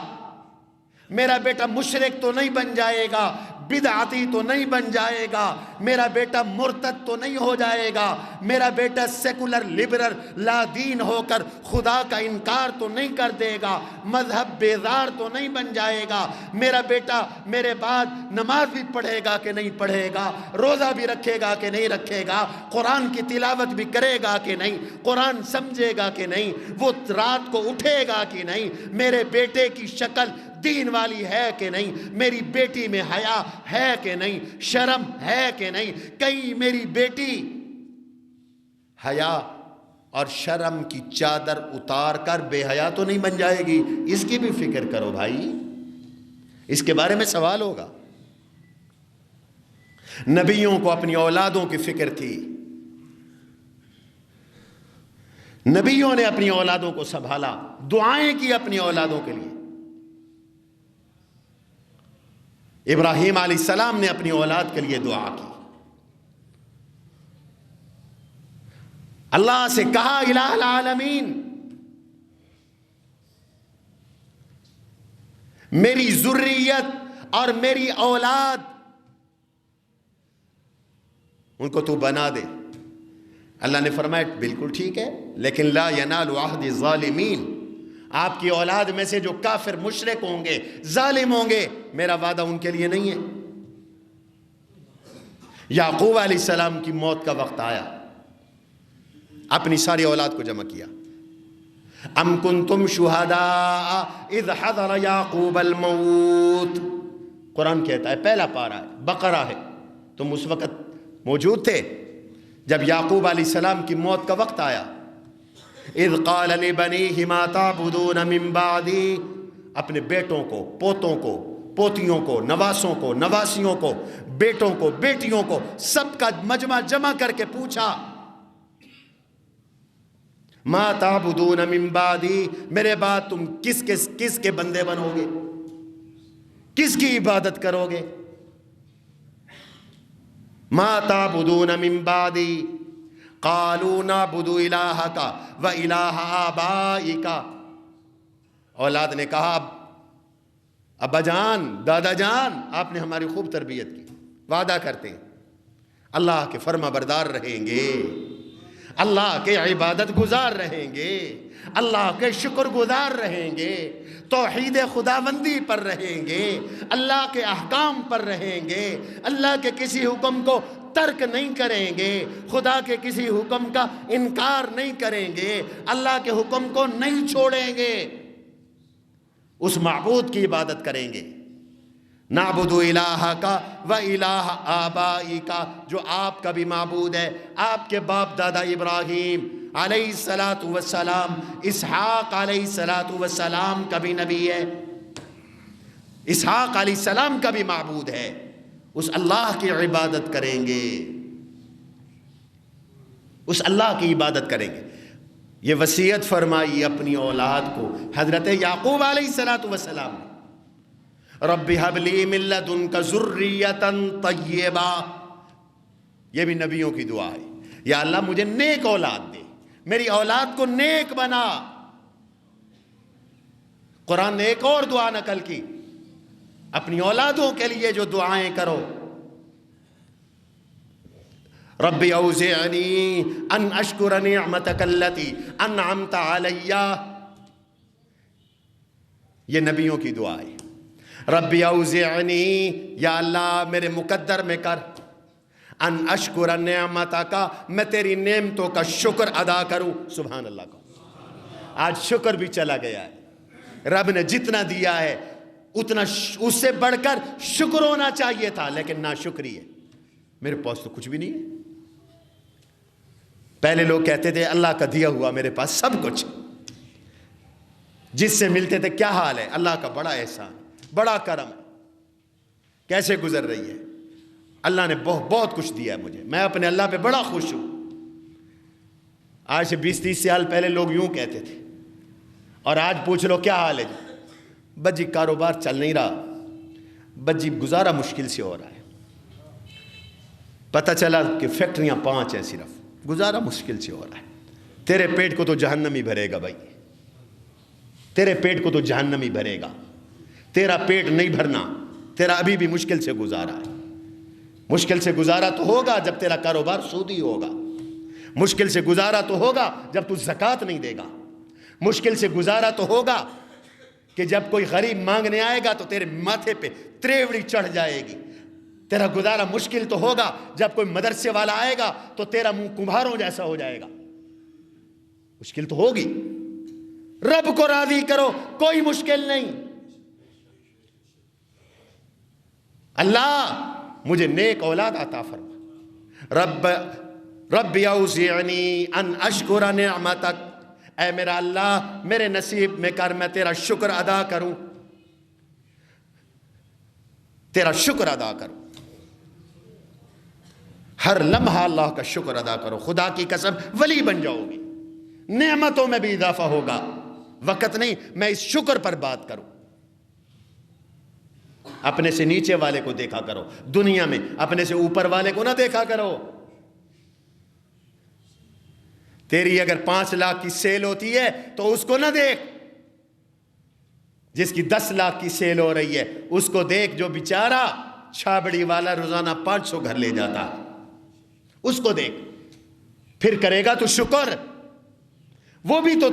میرا بیٹا مشرک تو نہیں بن جائے گا، بدعتی تو نہیں بن جائے گا، میرا بیٹا مرتد تو نہیں ہو جائے گا، میرا بیٹا سیکولر لبرل لا دین ہو کر خدا کا انکار تو نہیں کر دے گا، مذہب بیزار تو نہیں بن جائے گا، میرا بیٹا میرے بعد نماز بھی پڑھے گا کہ نہیں پڑھے گا، روزہ بھی رکھے گا کہ نہیں رکھے گا، قرآن کی تلاوت بھی کرے گا کہ نہیں، قرآن سمجھے گا کہ نہیں، وہ رات کو اٹھے گا کہ نہیں، میرے بیٹے کی شکل دین والی ہے کہ نہیں، میری بیٹی میں حیا ہے کہ نہیں، شرم ہے کہ نہیں، کہیں میری بیٹی حیا اور شرم کی چادر اتار کر بے حیا تو نہیں بن جائے گی۔ اس کی بھی فکر کرو بھائی، اس کے بارے میں سوال ہوگا۔ نبیوں کو اپنی اولادوں کی فکر تھی، نبیوں نے اپنی اولادوں کو سنبھالا، دعائیں کی اپنی اولادوں کے لیے۔ ابراہیم علیہ السلام نے اپنی اولاد کے لیے دعا کی، اللہ سے کہا الہ العالمین میری ذریت اور میری اولاد ان کو تو بنا دے۔ اللہ نے فرمایا بالکل ٹھیک ہے، لیکن لا ینال عہد الظالمین، آپ کی اولاد میں سے جو کافر مشرک ہوں گے، ظالم ہوں گے، میرا وعدہ ان کے لیے نہیں ہے۔ یعقوب علیہ السلام کی موت کا وقت آیا، اپنی ساری اولاد کو جمع کیا۔ ام کنتم شہداء اذ حضر یعقوب الموت، قرآن کہتا ہے، پہلا پارہ ہے، بقرہ ہے، تم اس وقت موجود تھے جب یعقوب علیہ السلام کی موت کا وقت آیا۔ اذ قال لبنیہ ما تعبدون من بعدی، اپنے بیٹوں کو، پوتوں کو، پوتیوں کو، نواسوں کو، نواسیوں کو، بیٹوں کو، بیٹیوں کو، سب کا مجمع جمع کر کے پوچھا، ما تعبدون من بعدی، میرے بعد تم کس کے بندے بنو گے، کس کی عبادت کرو گے؟ ما تعبدون من بعدی قالوا نعبد الہک و الہ آبائک، اولاد نے کہا ابا جان، دادا جان، آپ نے ہماری خوب تربیت کی، وعدہ کرتے ہیں اللہ کے فرما بردار رہیں گے، اللہ کے عبادت گزار رہیں گے، اللہ کے شکر گزار رہیں گے، توحید خداوندی پر رہیں گے، اللہ کے احکام پر رہیں گے، اللہ کے کسی حکم کو ترک نہیں کریں گے، خدا کے کسی حکم کا انکار نہیں کریں گے، اللہ کے حکم کو نہیں چھوڑیں گے، اس معبود کی عبادت کریں گے۔ نعبد الہک و الہ آبائک، جو آپ کا بھی معبود ہے، آپ کے باپ دادا ابراہیم علیہ السلام، اسحاق علیہ السلام کا بھی نبی ہے، اسحاق علیہ السلام کا بھی معبود ہے، اس اللہ کی عبادت کریں گے، اس اللہ کی عبادت کریں گے۔ یہ وصیت فرمائی اپنی اولاد کو حضرت یعقوب علیہ السلام نے، رب ہب لی من لدنک ذریۃ طیبہ، یہ بھی نبیوں کی دعا ہے، یا اللہ مجھے نیک اولاد دے، میری اولاد کو نیک بنا، قرآن نے ایک اور دعا نقل کی، اپنی اولادوں کے لیے جو دعائیں کرو، ربی اوزعنی ان اشکر نعمتک التی انعمت علی، یہ نبیوں کی دعا ہے۔ ربی اوزعنی، یا اللہ میرے مقدر میں کر، ان اشکر نعمتک، میں تیری نعمتوں کا شکر ادا کروں۔ سبحان اللہ کو آج شکر بھی چلا گیا ہے۔ رب نے جتنا دیا ہے اتنا اس سے بڑھ کر شکر ہونا چاہیے تھا، لیکن نا شکری ہے، میرے پاس تو کچھ بھی نہیں ہے۔ پہلے لوگ کہتے تھے اللہ کا دیا ہوا میرے پاس سب کچھ، جس سے ملتے تھے کیا حال ہے، اللہ کا بڑا احسان، بڑا کرم ہے، کیسے گزر رہی ہے، اللہ نے بہت کچھ دیا ہے مجھے، میں اپنے اللہ پہ بڑا خوش ہوں۔ آج سے 20-30 سال پہلے لوگ یوں کہتے تھے، اور آج پوچھ لو کیا حال ہے جی، بس جی کاروبار چل نہیں رہا، بس جی گزارا مشکل سے ہو رہا ہے، پتہ چلا کہ فیکٹریاں 5 ہیں صرف، گزارا مشکل سے ہو رہا ہے۔ تیرے پیٹ کو تو جہنم ہی بھرے گا بھائی، تیرے پیٹ کو تو جہنم ہی بھرے گا، تیرا پیٹ نہیں بھرنا، تیرا ابھی بھی مشکل سے گزارا ہے۔ مشکل سے گزارا تو ہوگا جب تیرا کاروبار سودی ہوگا، مشکل سے گزارا تو ہوگا جب تو زکوٰۃ نہیں دے گا، مشکل سے گزارا تو ہوگا کہ جب کوئی غریب مانگنے آئے گا تو تیرے ماتھے پہ تریوڑی چڑھ جائے گی۔ تیرا گزارا مشکل تو ہوگا جب کوئی مدرسے والا آئے گا تو تیرا منہ کمبھاروں جیسا ہو جائے گا، مشکل تو ہوگی۔ رب کو راضی کرو، کوئی مشکل نہیں۔ اللہ مجھے نیک اولاد عطا فرما، رب اوزعنی ان اشکر نعمتک، اے میرا اللہ میرے نصیب میں کر میں تیرا شکر ادا کروں، تیرا شکر ادا کروں، ہر لمحہ اللہ کا شکر ادا کرو۔ خدا کی قسم ولی بن جاؤ گی، نعمتوں میں بھی اضافہ ہوگا۔ وقت نہیں میں اس شکر پر بات کروں۔ اپنے سے نیچے والے کو دیکھا کرو دنیا میں، اپنے سے اوپر والے کو نہ دیکھا کرو۔ تیری اگر 5 لاکھ کی سیل ہوتی ہے تو اس کو نہ دیکھ، جس کی 10 لاکھ کی سیل ہو رہی ہے اس کو دیکھ، جو بیچارہ چھابڑی والا روزانہ 500 گھر لے جاتا ہے، اس کو دیکھ، پھر کرے گا تو شکر۔ وہ بھی تو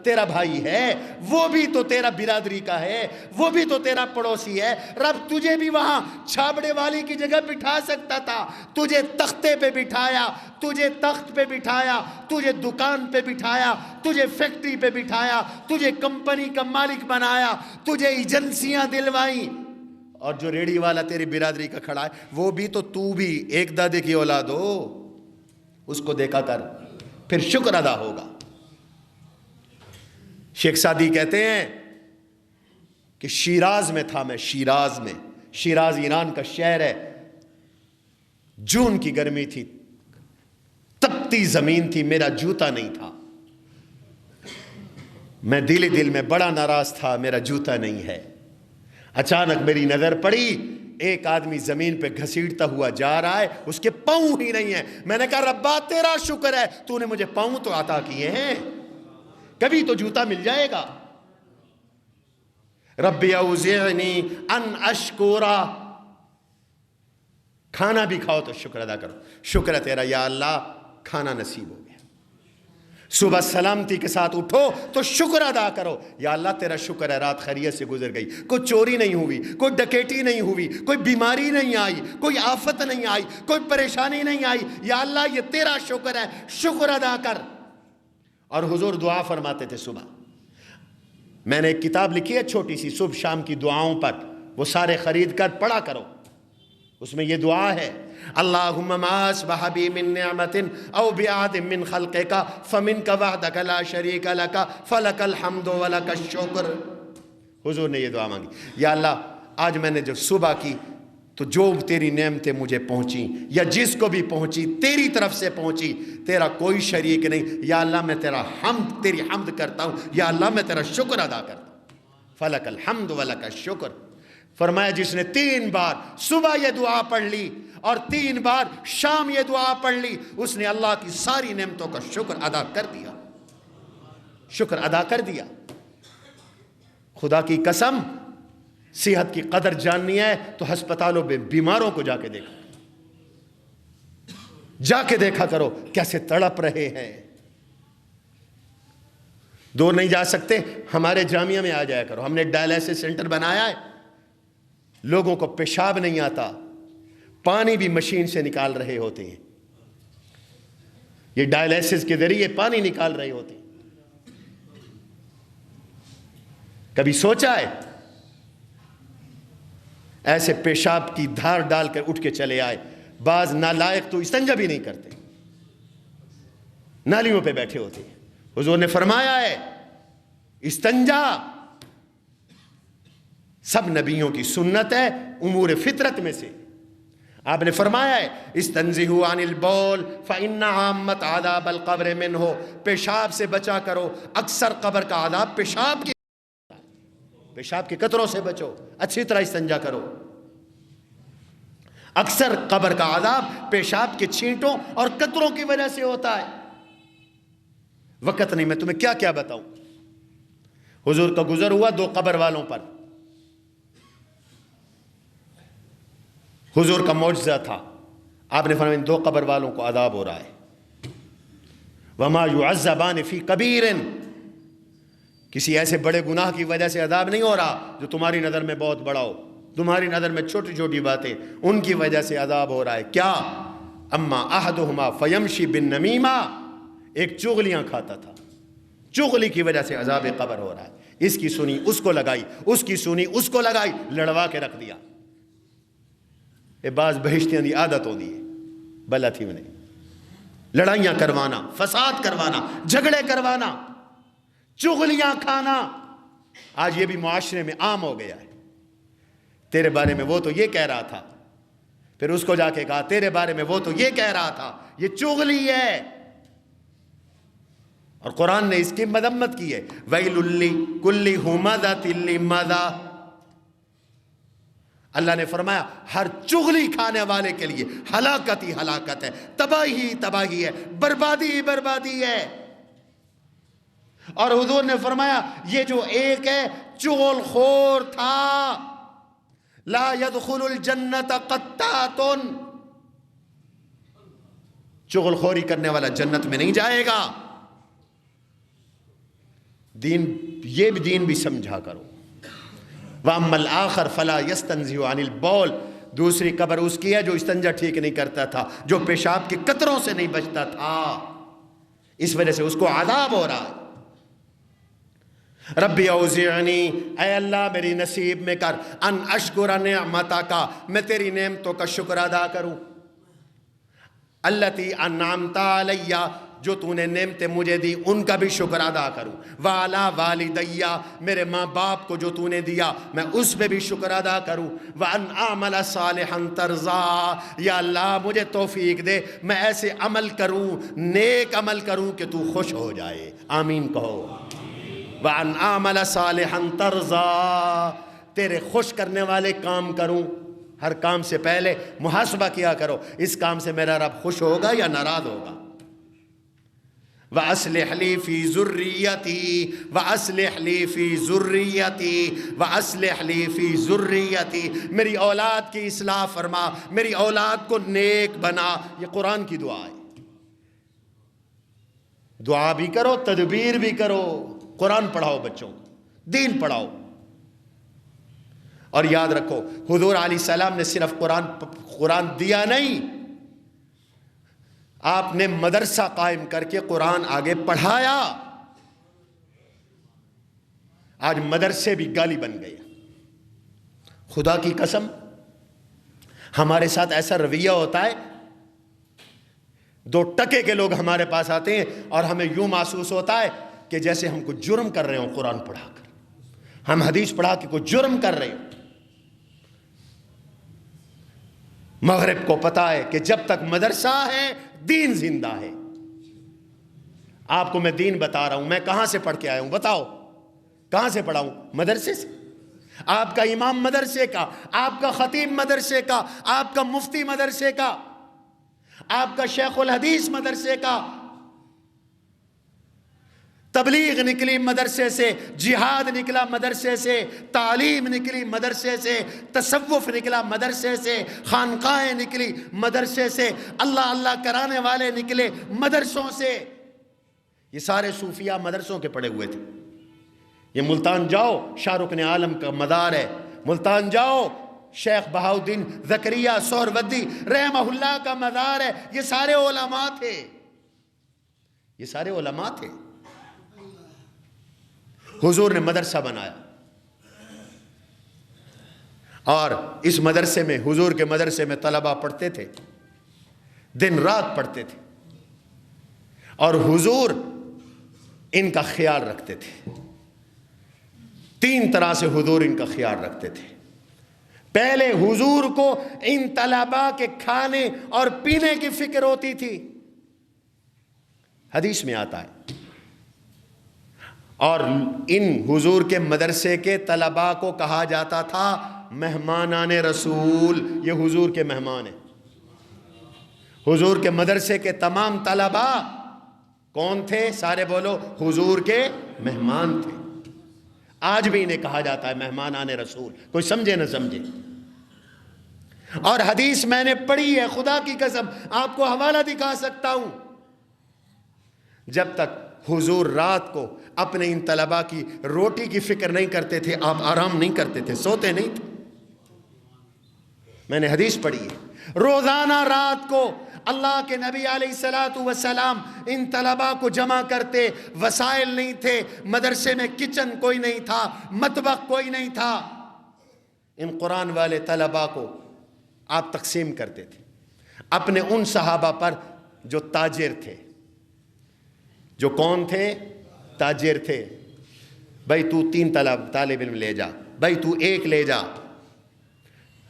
تیرا بھائی ہے، وہ بھی تو تیرا برادری کا ہے، وہ بھی تو تیرا پڑوسی ہے۔ رب تجھے بھی وہاں چھابڑے والی کی جگہ بٹھا سکتا تھا، تجھے تختے پہ بٹھایا، تجھے تخت پہ بٹھایا، تجھے دکان پہ بٹھایا، تجھے فیکٹری پہ بٹھایا، تجھے کمپنی کا مالک بنایا، تجھے ایجنسیاں دلوائیں، اور جو ریڑھی والا تیری برادری کا کھڑا ہے وہ بھی تو بھی ایک دادے کی اولاد ہو، اس کو دیکھا کر، پھر شکر ادا ہوگا۔ شیخ سعدی کہتے ہیں کہ شیراز میں تھا میں، شیراز ایران کا شہر ہے، جون کی گرمی تھی، تپتی زمین تھی، میرا جوتا نہیں تھا، میں دل میں بڑا ناراض تھا، میرا جوتا نہیں ہے۔ اچانک میری نظر پڑی، ایک آدمی زمین پہ گھسیٹتا ہوا جا رہا ہے، اس کے پاؤں ہی نہیں ہیں۔ میں نے کہا ربا تیرا شکر ہے، تو نے مجھے پاؤں تو عطا کیے ہیں، کبھی تو جوتا مل جائے گا۔ ربی اوزعنی ان اشکورا، کھانا بھی کھاؤ تو شکر ادا کرو، شکر ہے تیرا یا اللہ کھانا نصیب ہو گیا۔ صبح سلامتی کے ساتھ اٹھو تو شکر ادا کرو، یا اللہ تیرا شکر ہے رات خیریت سے گزر گئی، کوئی چوری نہیں ہوئی، کوئی ڈکیٹی نہیں ہوئی، کوئی بیماری نہیں آئی، کوئی آفت نہیں آئی، کوئی پریشانی نہیں آئی، یا اللہ یہ تیرا شکر ہے، شکر ادا کر۔ اور حضور دعا فرماتے تھے صبح، میں نے ایک کتاب لکھی ہے چھوٹی سی صبح شام کی دعاؤں پر، وہ سارے خرید کر پڑھا کرو، اس میں یہ دعا ہے، اللہم ما اصبح بی من نعمت او بعہد من خلقک فمنک وحدک لا شریک لک فلک الحمد ولک الشکر۔ حضور نے یہ دعا مانگی، یا اللہ آج میں نے جو صبح کی تو جو تیری نعمتیں مجھے پہنچی یا جس کو بھی پہنچی تیری طرف سے پہنچی، تیرا کوئی شریک نہیں، یا اللہ میں تیری حمد کرتا ہوں، یا اللہ میں تیرا شکر ادا کرتا ہوں، فلک الحمد ولک الشکر۔ فرمایا جس نے 3 بار صبح یہ دعا پڑھ لی اور 3 بار شام یہ دعا پڑھ لی، اس نے اللہ کی ساری نعمتوں کا شکر ادا کر دیا، شکر ادا کر دیا۔ خدا کی قسم صحت کی قدر جاننی ہے تو ہسپتالوں میں بیماروں کو جا کے دیکھا کرو کیسے تڑپ رہے ہیں. دور نہیں جا سکتے ہمارے جامعہ میں آ جایا کرو. ہم نے ڈائلیسس سینٹر بنایا ہے. لوگوں کو پیشاب نہیں آتا, پانی بھی مشین سے نکال رہے ہوتے ہیں. یہ ڈائلیسس کے ذریعے پانی نکال رہے ہوتے ہیں. کبھی سوچا ہے ایسے پیشاب کی دھار ڈال کر اٹھ کے چلے آئے. بعض نالائق تو استنجا بھی نہیں کرتے, نالیوں پہ بیٹھے ہوتے ہیں. حضور نے فرمایا ہے استنجا سب نبیوں کی سنت ہے, امور فطرت میں سے. آپ نے فرمایا ہے استنزہوا عن البول فإن عامت عذاب القبر منہ, پیشاب سے بچا کرو, اکثر قبر کا عذاب پیشاب کے قطروں سے بچو, اچھی طرح استنجا کرو. اکثر قبر کا عذاب پیشاب کے چھینٹوں اور قطروں کی وجہ سے ہوتا ہے. وقت نہیں, میں تمہیں کیا کیا بتاؤں. حضور کا گزر ہوا 2 قبر والوں پر. حضور کا معجزہ تھا. آپ نے فرمایا 2 قبر والوں کو عذاب ہو رہا ہے. وما يعذبان فی کبیر, کسی ایسے بڑے گناہ کی وجہ سے عذاب نہیں ہو رہا جو تمہاری نظر میں بہت بڑا ہو. تمہاری نظر میں چھوٹی چھوٹی باتیں, ان کی وجہ سے عذاب ہو رہا ہے. کیا؟ اما احدہما فیمشی بالنمیمہ, ایک چغلیاں کھاتا تھا, چغلی کی وجہ سے عذاب قبر ہو رہا ہے. اس کی سنی اس کو لگائی, اس کی سنی اس کو لگائی, لڑوا کے رکھ دیا. یہ بعض بہشتیاں دی عادت ہو دی ہے بلا تھی میں نے, لڑائیاں کروانا, فساد کروانا, جھگڑے کروانا, چغلیاں کھانا. آج یہ بھی معاشرے میں عام ہو گیا ہے. تیرے بارے میں وہ تو یہ کہہ رہا تھا, پھر اس کو جا کے کہا تیرے بارے میں وہ تو یہ کہہ رہا تھا. یہ چغلی ہے. اور قرآن نے اس کی مذمت کی ہے, وَيْلٌ لِكُلِّ هُمَزَةٍ لُمَزَةٍ. اللہ نے فرمایا ہر چغلی کھانے والے کے لیے ہلاکت ہی ہلاکت ہے, تباہی ہی تباہی ہے, بربادی ہی بربادی ہے. اور حضور نے فرمایا یہ جو ایک ہے چغل خور تھا, لا يدخل الجنت قطات, چغل خوری کرنے والا جنت میں نہیں جائے گا. دین, یہ بھی دین بھی سمجھا کرو. وَأَمَّا الْآخَرُ فَلَا يَسْتَنزِهُ عَنِ الْبَوْلِ, دوسری قبر اس کی ہے جو استنجا ٹھیک نہیں کرتا تھا, جو پیشاب کے قطروں سے نہیں بچتا تھا, اس وجہ سے اس کو عذاب ہو رہا ہے. ربی اوزعنی, اے اللہ میری نصیب میں کر, ان اشکر نعمتک, میں تیری نعمتوں کا شکر ادا کروں, التی انعمت علی, جو تو نے نعمتیں مجھے دی ان کا بھی شکر ادا کروں, وعلی والدی, میرے ماں باپ کو جو تو نے دیا میں اس پہ بھی شکر ادا کروں, وان اعمل صالحا ترضا, یا اللہ مجھے توفیق دے میں ایسے عمل کروں, نیک عمل کروں کہ تو خوش ہو جائے. آمین کہو. وَأَنْ أَعْمَلَ صَالِحًا تَرْضَىٰ, تیرے خوش کرنے والے کام کروں. ہر کام سے پہلے محاسبہ کیا کرو, اس کام سے میرا رب خوش ہوگا یا ناراض ہوگا. وَأَصْلِحْ لِي فِي ذُرِّيَّتِي, وَأَصْلِحْ لِي فِي ذُرِّيَّتِي, وَأَصْلِحْ لِي فِي ذُرِّيَّتِي, میری اولاد کی اصلاح فرما, میری اولاد کو نیک بنا. یہ قرآن کی دعا ہے. دعا بھی کرو, تدبیر بھی کرو, قرآن پڑھاؤ بچوں کو, دین پڑھاؤ. اور یاد رکھو حضور علیہ السلام نے صرف قرآن دیا نہیں, آپ نے مدرسہ قائم کر کے قرآن آگے پڑھایا. آج مدرسے بھی گالی بن گئے. خدا کی قسم ہمارے ساتھ ایسا رویہ ہوتا ہے, 2 ٹکے کے لوگ ہمارے پاس آتے ہیں اور ہمیں یوں محسوس ہوتا ہے کہ جیسے ہم کو جرم کر رہے ہوں قرآن پڑھا کر, ہم حدیث پڑھا کے کوئی جرم کر رہے ہوں. مغرب کو پتا ہے کہ جب تک مدرسہ ہے دین زندہ ہے. آپ کو میں دین بتا رہا ہوں, میں کہاں سے پڑھ کے آیا ہوں بتاؤ, کہاں سے پڑھا ہوں؟ مدرسے سے. آپ کا امام مدرسے کا, آپ کا خطیب مدرسے کا, آپ کا مفتی مدرسے کا, آپ کا شیخ الحدیث مدرسے کا. تبلیغ نکلی مدرسے سے، جہاد نکلا مدرسے سے، تعلیم نکلی مدرسے سے، تصوف نکلا مدرسے سے، خانقاہیں نکلی مدرسے سے، اللہ اللہ کرانے والے نکلے مدرسوں سے۔ یہ سارے صوفیاء مدرسوں کے پڑے ہوئے تھے۔ یہ ملتان جاؤ، شاہ رکن عالم کا مدار ہے، ملتان جاؤ شیخ بہاؤالدین زکریا سہروردی رحمہ اللہ کا مدار ہے۔ یہ سارے علماء تھے، یہ سارے علماء تھے۔ حضور نے مدرسہ بنایا، اور اس مدرسے میں، حضور کے مدرسے میں طلبہ پڑھتے تھے، دن رات پڑھتے تھے، اور حضور ان کا خیال رکھتے تھے۔ 3 طرح سے حضور ان کا خیال رکھتے تھے۔ پہلے حضور کو ان طلباء کے کھانے اور پینے کی فکر ہوتی تھی، حدیث میں آتا ہے، اور ان حضور کے مدرسے کے طلباء کو کہا جاتا تھا مہمانان رسول۔ یہ حضور کے مہمان ہیں۔ حضور کے مدرسے کے تمام طلباء کون تھے؟ سارے بولو، حضور کے مہمان تھے۔ آج بھی انہیں کہا جاتا ہے مہمانان رسول، کوئی سمجھے نہ سمجھے۔ اور حدیث میں نے پڑھی ہے، خدا کی قسم آپ کو حوالہ دکھا سکتا ہوں، جب تک حضور رات کو اپنے ان طلباء کی روٹی کی فکر نہیں کرتے تھے، آپ آرام نہیں کرتے تھے، سوتے نہیں تھے۔ میں نے حدیث پڑھی ہے، روزانہ رات کو اللہ کے نبی علیہ الصلوۃ والسلام ان طلباء کو جمع کرتے۔ وسائل نہیں تھے، مدرسے میں کچن کوئی نہیں تھا، مطبخ کوئی نہیں تھا۔ ان قرآن والے طلباء کو آپ تقسیم کرتے تھے اپنے ان صحابہ پر جو تاجر تھے۔ جو کون تھے؟ تاجر تھے۔ بھائی تو 3 طالب علم لے جا، بھائی تو 1 لے جا،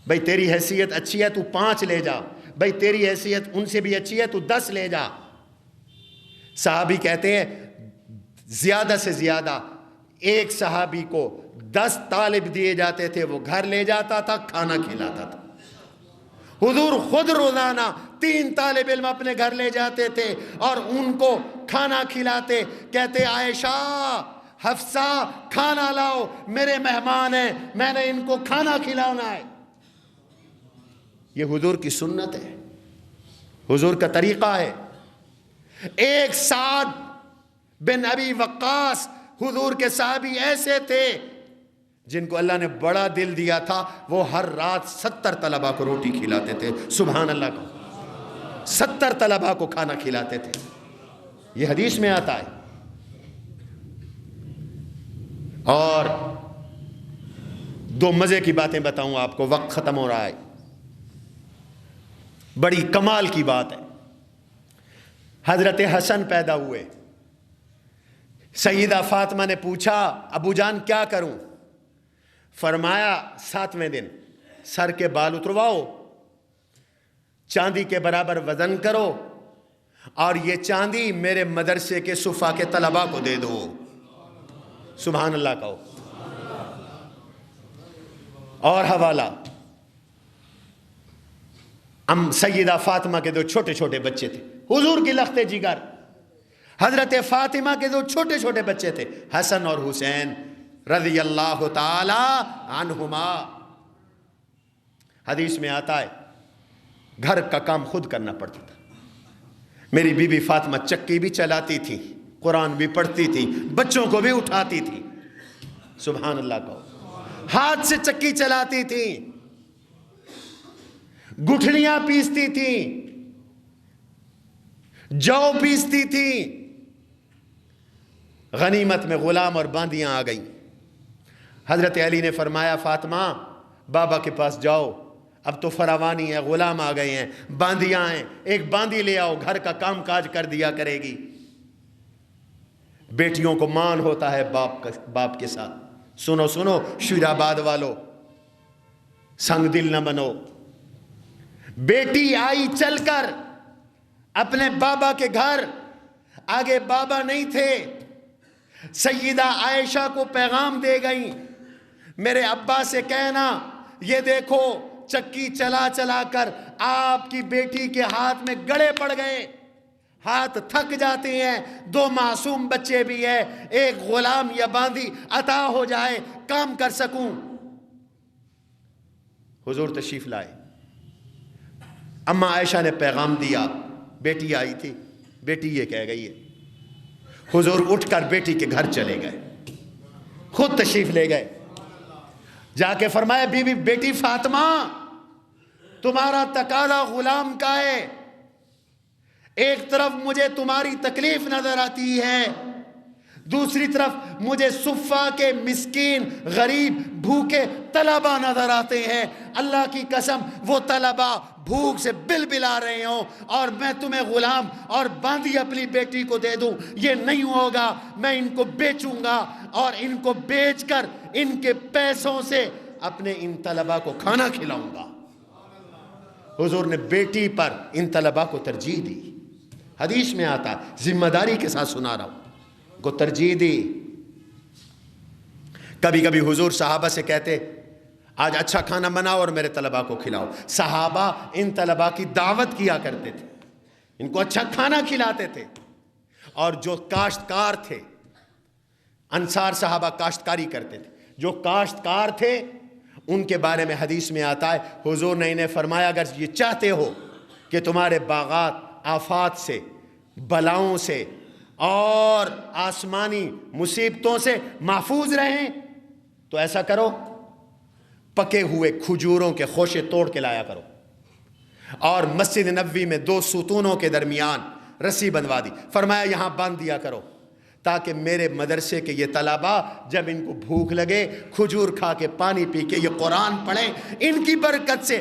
بھائی تیری حیثیت اچھی ہے تو 5 لے جا، بھائی تیری حیثیت ان سے بھی اچھی ہے تو 10 لے جا۔ صحابی کہتے ہیں زیادہ سے زیادہ ایک صحابی کو 10 طالب دیے جاتے تھے، وہ گھر لے جاتا تھا، کھانا کھلاتا تھا۔ حضور خود روزانہ 3 طالب علم اپنے گھر لے جاتے تھے اور ان کو کھانا کھلاتے۔ کہتے عائشہ، حفصہ، کھانا لاؤ، میرے مہمان ہیں، میں نے ان کو کھانا کھلانا ہے۔ یہ حضور کی سنت ہے، حضور کا طریقہ ہے۔ ایک سعد بن ابی وقاص حضور کے صحابی ایسے تھے جن کو اللہ نے بڑا دل دیا تھا، وہ ہر رات 70 طلباء کو روٹی کھلاتے تھے۔ سبحان اللہ کا، 70 طلباء کو کھانا کھلاتے تھے۔ یہ حدیث میں آتا ہے۔ اور 2 مزے کی باتیں بتاؤں آپ کو، وقت ختم ہو رہا ہے۔ بڑی کمال کی بات ہے۔ حضرت حسن پیدا ہوئے، سیدہ فاطمہ نے پوچھا ابو جان کیا کروں؟ فرمایا 7ویں دن سر کے بال اترواؤ، چاندی کے برابر وزن کرو، اور یہ چاندی میرے مدرسے کے صفا کے طلباء کو دے دو۔ سبحان اللہ کہو۔ اور حوالہ، سیدہ فاطمہ کے 2 چھوٹے چھوٹے بچے تھے، حضور کی لخت جگر۔ حضرت فاطمہ کے 2 چھوٹے چھوٹے بچے تھے، حسن اور حسین رضی اللہ تعالی عنہما۔ حدیث میں آتا ہے گھر کا کام خود کرنا پڑتا تھا۔ میری بی بی فاطمہ چکی بھی چلاتی تھی، قرآن بھی پڑھتی تھی، بچوں کو بھی اٹھاتی تھی۔ سبحان اللہ کہو۔ ہاتھ سے چکی چلاتی تھی، گٹھلیاں پیستی تھی، جو پیستی تھی۔ غنیمت میں غلام اور باندیاں آ گئیں۔ حضرت علی نے فرمایا فاطمہ بابا کے پاس جاؤ، اب تو فراوانی ہے، غلام آ گئے ہیں، باندیاں ہیں، ایک باندی لے آؤ، گھر کا کام کاج کر دیا کرے گی۔ بیٹیوں کو مان ہوتا ہے باپ کے ساتھ۔ سنو سنو شیر آباد والو، سنگ دل نہ بنو۔ بیٹی آئی چل کر اپنے بابا کے گھر، آگے بابا نہیں تھے، سیدہ عائشہ کو پیغام دے گئیں، میرے ابا سے کہنا یہ دیکھو چکی چلا چلا کر آپ کی بیٹی کے ہاتھ میں گڑے پڑ گئے۔ ہاتھ تھک جاتے ہیں، 2 معصوم بچے بھی ہیں، ایک غلام یا باندی عطا ہو جائے کام کر سکوں۔ حضور تشریف لائے، اما عائشہ نے پیغام دیا، بیٹی آئی تھی، بیٹی یہ کہہ گئی ہے۔ حضور اٹھ کر بیٹی کے گھر چلے گئے، خود تشریف لے گئے، جا کے فرمایا بی بی بیٹی فاطمہ تمہارا تقاضا غلام کا ہے، ایک طرف مجھے تمہاری تکلیف نظر آتی ہے، دوسری طرف مجھے صفہ کے مسکین غریب بھوکے طلبہ نظر آتے ہیں، اللہ کی قسم وہ طلبہ بھوک سے بل بلا رہے ہوں اور میں تمہیں غلام اور باندھی اپنی بیٹی کو دے دوں، یہ نہیں ہوگا، میں ان کو بیچوں گا اور ان کو بیچ کر ان کے پیسوں سے اپنے ان طلبہ کو کھانا کھلاؤں گا۔ حضور نے بیٹی پر ان طلبہ کو ترجیح دی، حدیث میں آتا ہے، ذمہ داری کے ساتھ سنا رہا ہوں، کو ترجیح دی۔ کبھی کبھی حضور صحابہ سے کہتے آج اچھا کھانا بناؤ اور میرے طلبہ کو کھلاؤ، صحابہ ان طلبہ کی دعوت کیا کرتے تھے، ان کو اچھا کھانا کھلاتے تھے۔ اور جو کاشتکار تھے، انصار صحابہ کاشتکاری کرتے تھے، جو کاشتکار تھے ان کے بارے میں حدیث میں آتا ہے، حضور نے انہیں فرمایا اگر یہ چاہتے ہو کہ تمہارے باغات آفات سے، بلاؤں سے اور آسمانی مصیبتوں سے محفوظ رہیں تو ایسا کرو، پکے ہوئے کھجوروں کے خوشے توڑ کے لایا کرو، اور مسجد نبوی میں 2 ستونوں کے درمیان رسی بندھوا دی، فرمایا یہاں باندھ دیا کرو تاکہ میرے مدرسے کے یہ طلبہ جب ان کو بھوک لگے کھجور کھا کے پانی پی کے یہ قرآن پڑھیں، ان کی برکت سے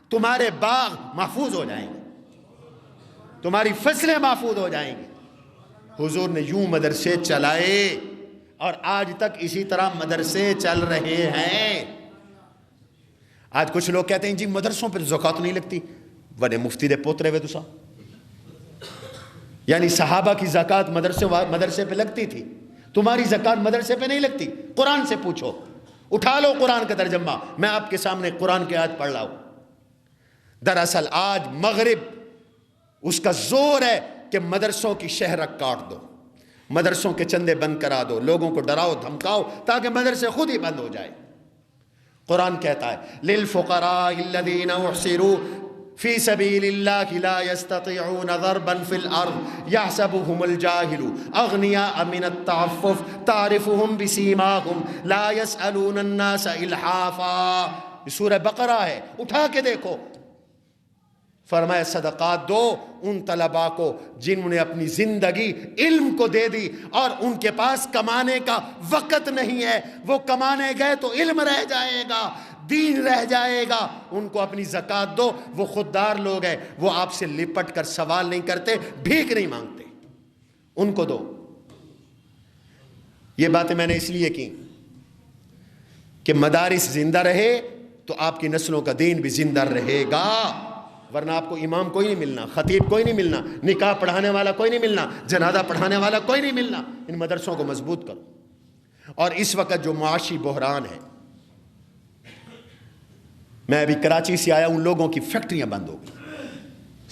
تمہارے باغ محفوظ ہو جائیں گے، تمہاری فصلیں محفوظ ہو جائیں گی۔ حضور نے یوں مدرسے چلائے اور آج تک اسی طرح مدرسے چل رہے ہیں۔ آج کچھ لوگ کہتے ہیں جی مدرسوں پہ زکوٰۃ نہیں لگتی، بڑے مفتی دے پوترے وے تسا، یعنی صحابہ کی زکوٰۃ مدرسے پہ لگتی تھی، تمہاری زکوٰۃ مدرسے پہ نہیں لگتی؟ قرآن سے پوچھو، اٹھا لو قرآن کا ترجمہ، میں آپ کے سامنے قرآن کی آیت پڑھ رہا ہوں۔ دراصل آج مغرب اس کا زور ہے کہ مدرسوں کی شہرک کاٹ دو، مدرسوں کے چندے بند کرا دو، لوگوں کو ڈراؤ دھمکاؤ تاکہ مدرسے خود ہی بند ہو جائے۔ قرآن کہتا ہے للفقراء الذین احصروا فی سبیل اللہ لا یستطیعون ضربا فی الارض یحسبهم الجاہل اغنیاء من التعفف تعرفهم بسیماہم لا یسألون الناس الحافا۔ یہ سورہ بقرہ ہے، اٹھا کے دیکھو۔ فرمایا صدقات دو ان طلباء کو جنہوں نے اپنی زندگی علم کو دے دی اور ان کے پاس کمانے کا وقت نہیں ہے، وہ کمانے گئے تو علم رہ جائے گا، دین رہ جائے گا، ان کو اپنی زکوٰۃ دو۔ وہ خوددار لوگ ہیں، وہ آپ سے لپٹ کر سوال نہیں کرتے، بھیک نہیں مانگتے، ان کو دو۔ یہ باتیں میں نے اس لیے کی کہ مدارس زندہ رہے تو آپ کی نسلوں کا دین بھی زندہ رہے گا، ورنہ آپ کو امام کوئی نہیں ملنا، خطیب کوئی نہیں ملنا، نکاح پڑھانے والا کوئی نہیں ملنا، جنازہ پڑھانے والا کوئی نہیں ملنا۔ ان مدرسوں کو مضبوط کرو۔ اور اس وقت جو معاشی بحران ہے، میں ابھی کراچی سے آیا، ان لوگوں کی فیکٹریاں بند ہو گئی،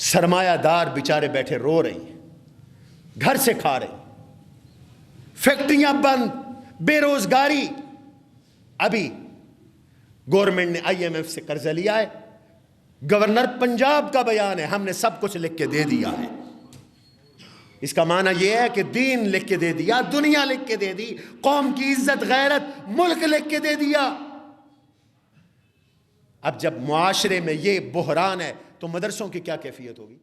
سرمایہ دار بیچارے بیٹھے رو رہے ہیں، گھر سے کھا رہے ہیں، فیکٹریاں بند، بے روزگاری۔ ابھی گورنمنٹ نے IMF سے قرضہ لیا ہے، گورنر پنجاب کا بیان ہے، ہم نے سب کچھ لکھ کے دے دیا ہے۔ اس کا معنی یہ ہے کہ دین لکھ کے دے دیا، دنیا لکھ کے دے دی، قوم کی عزت غیرت ملک لکھ کے دے دیا۔ اب جب معاشرے میں یہ بحران ہے تو مدرسوں کی کیا کیفیت ہوگی؟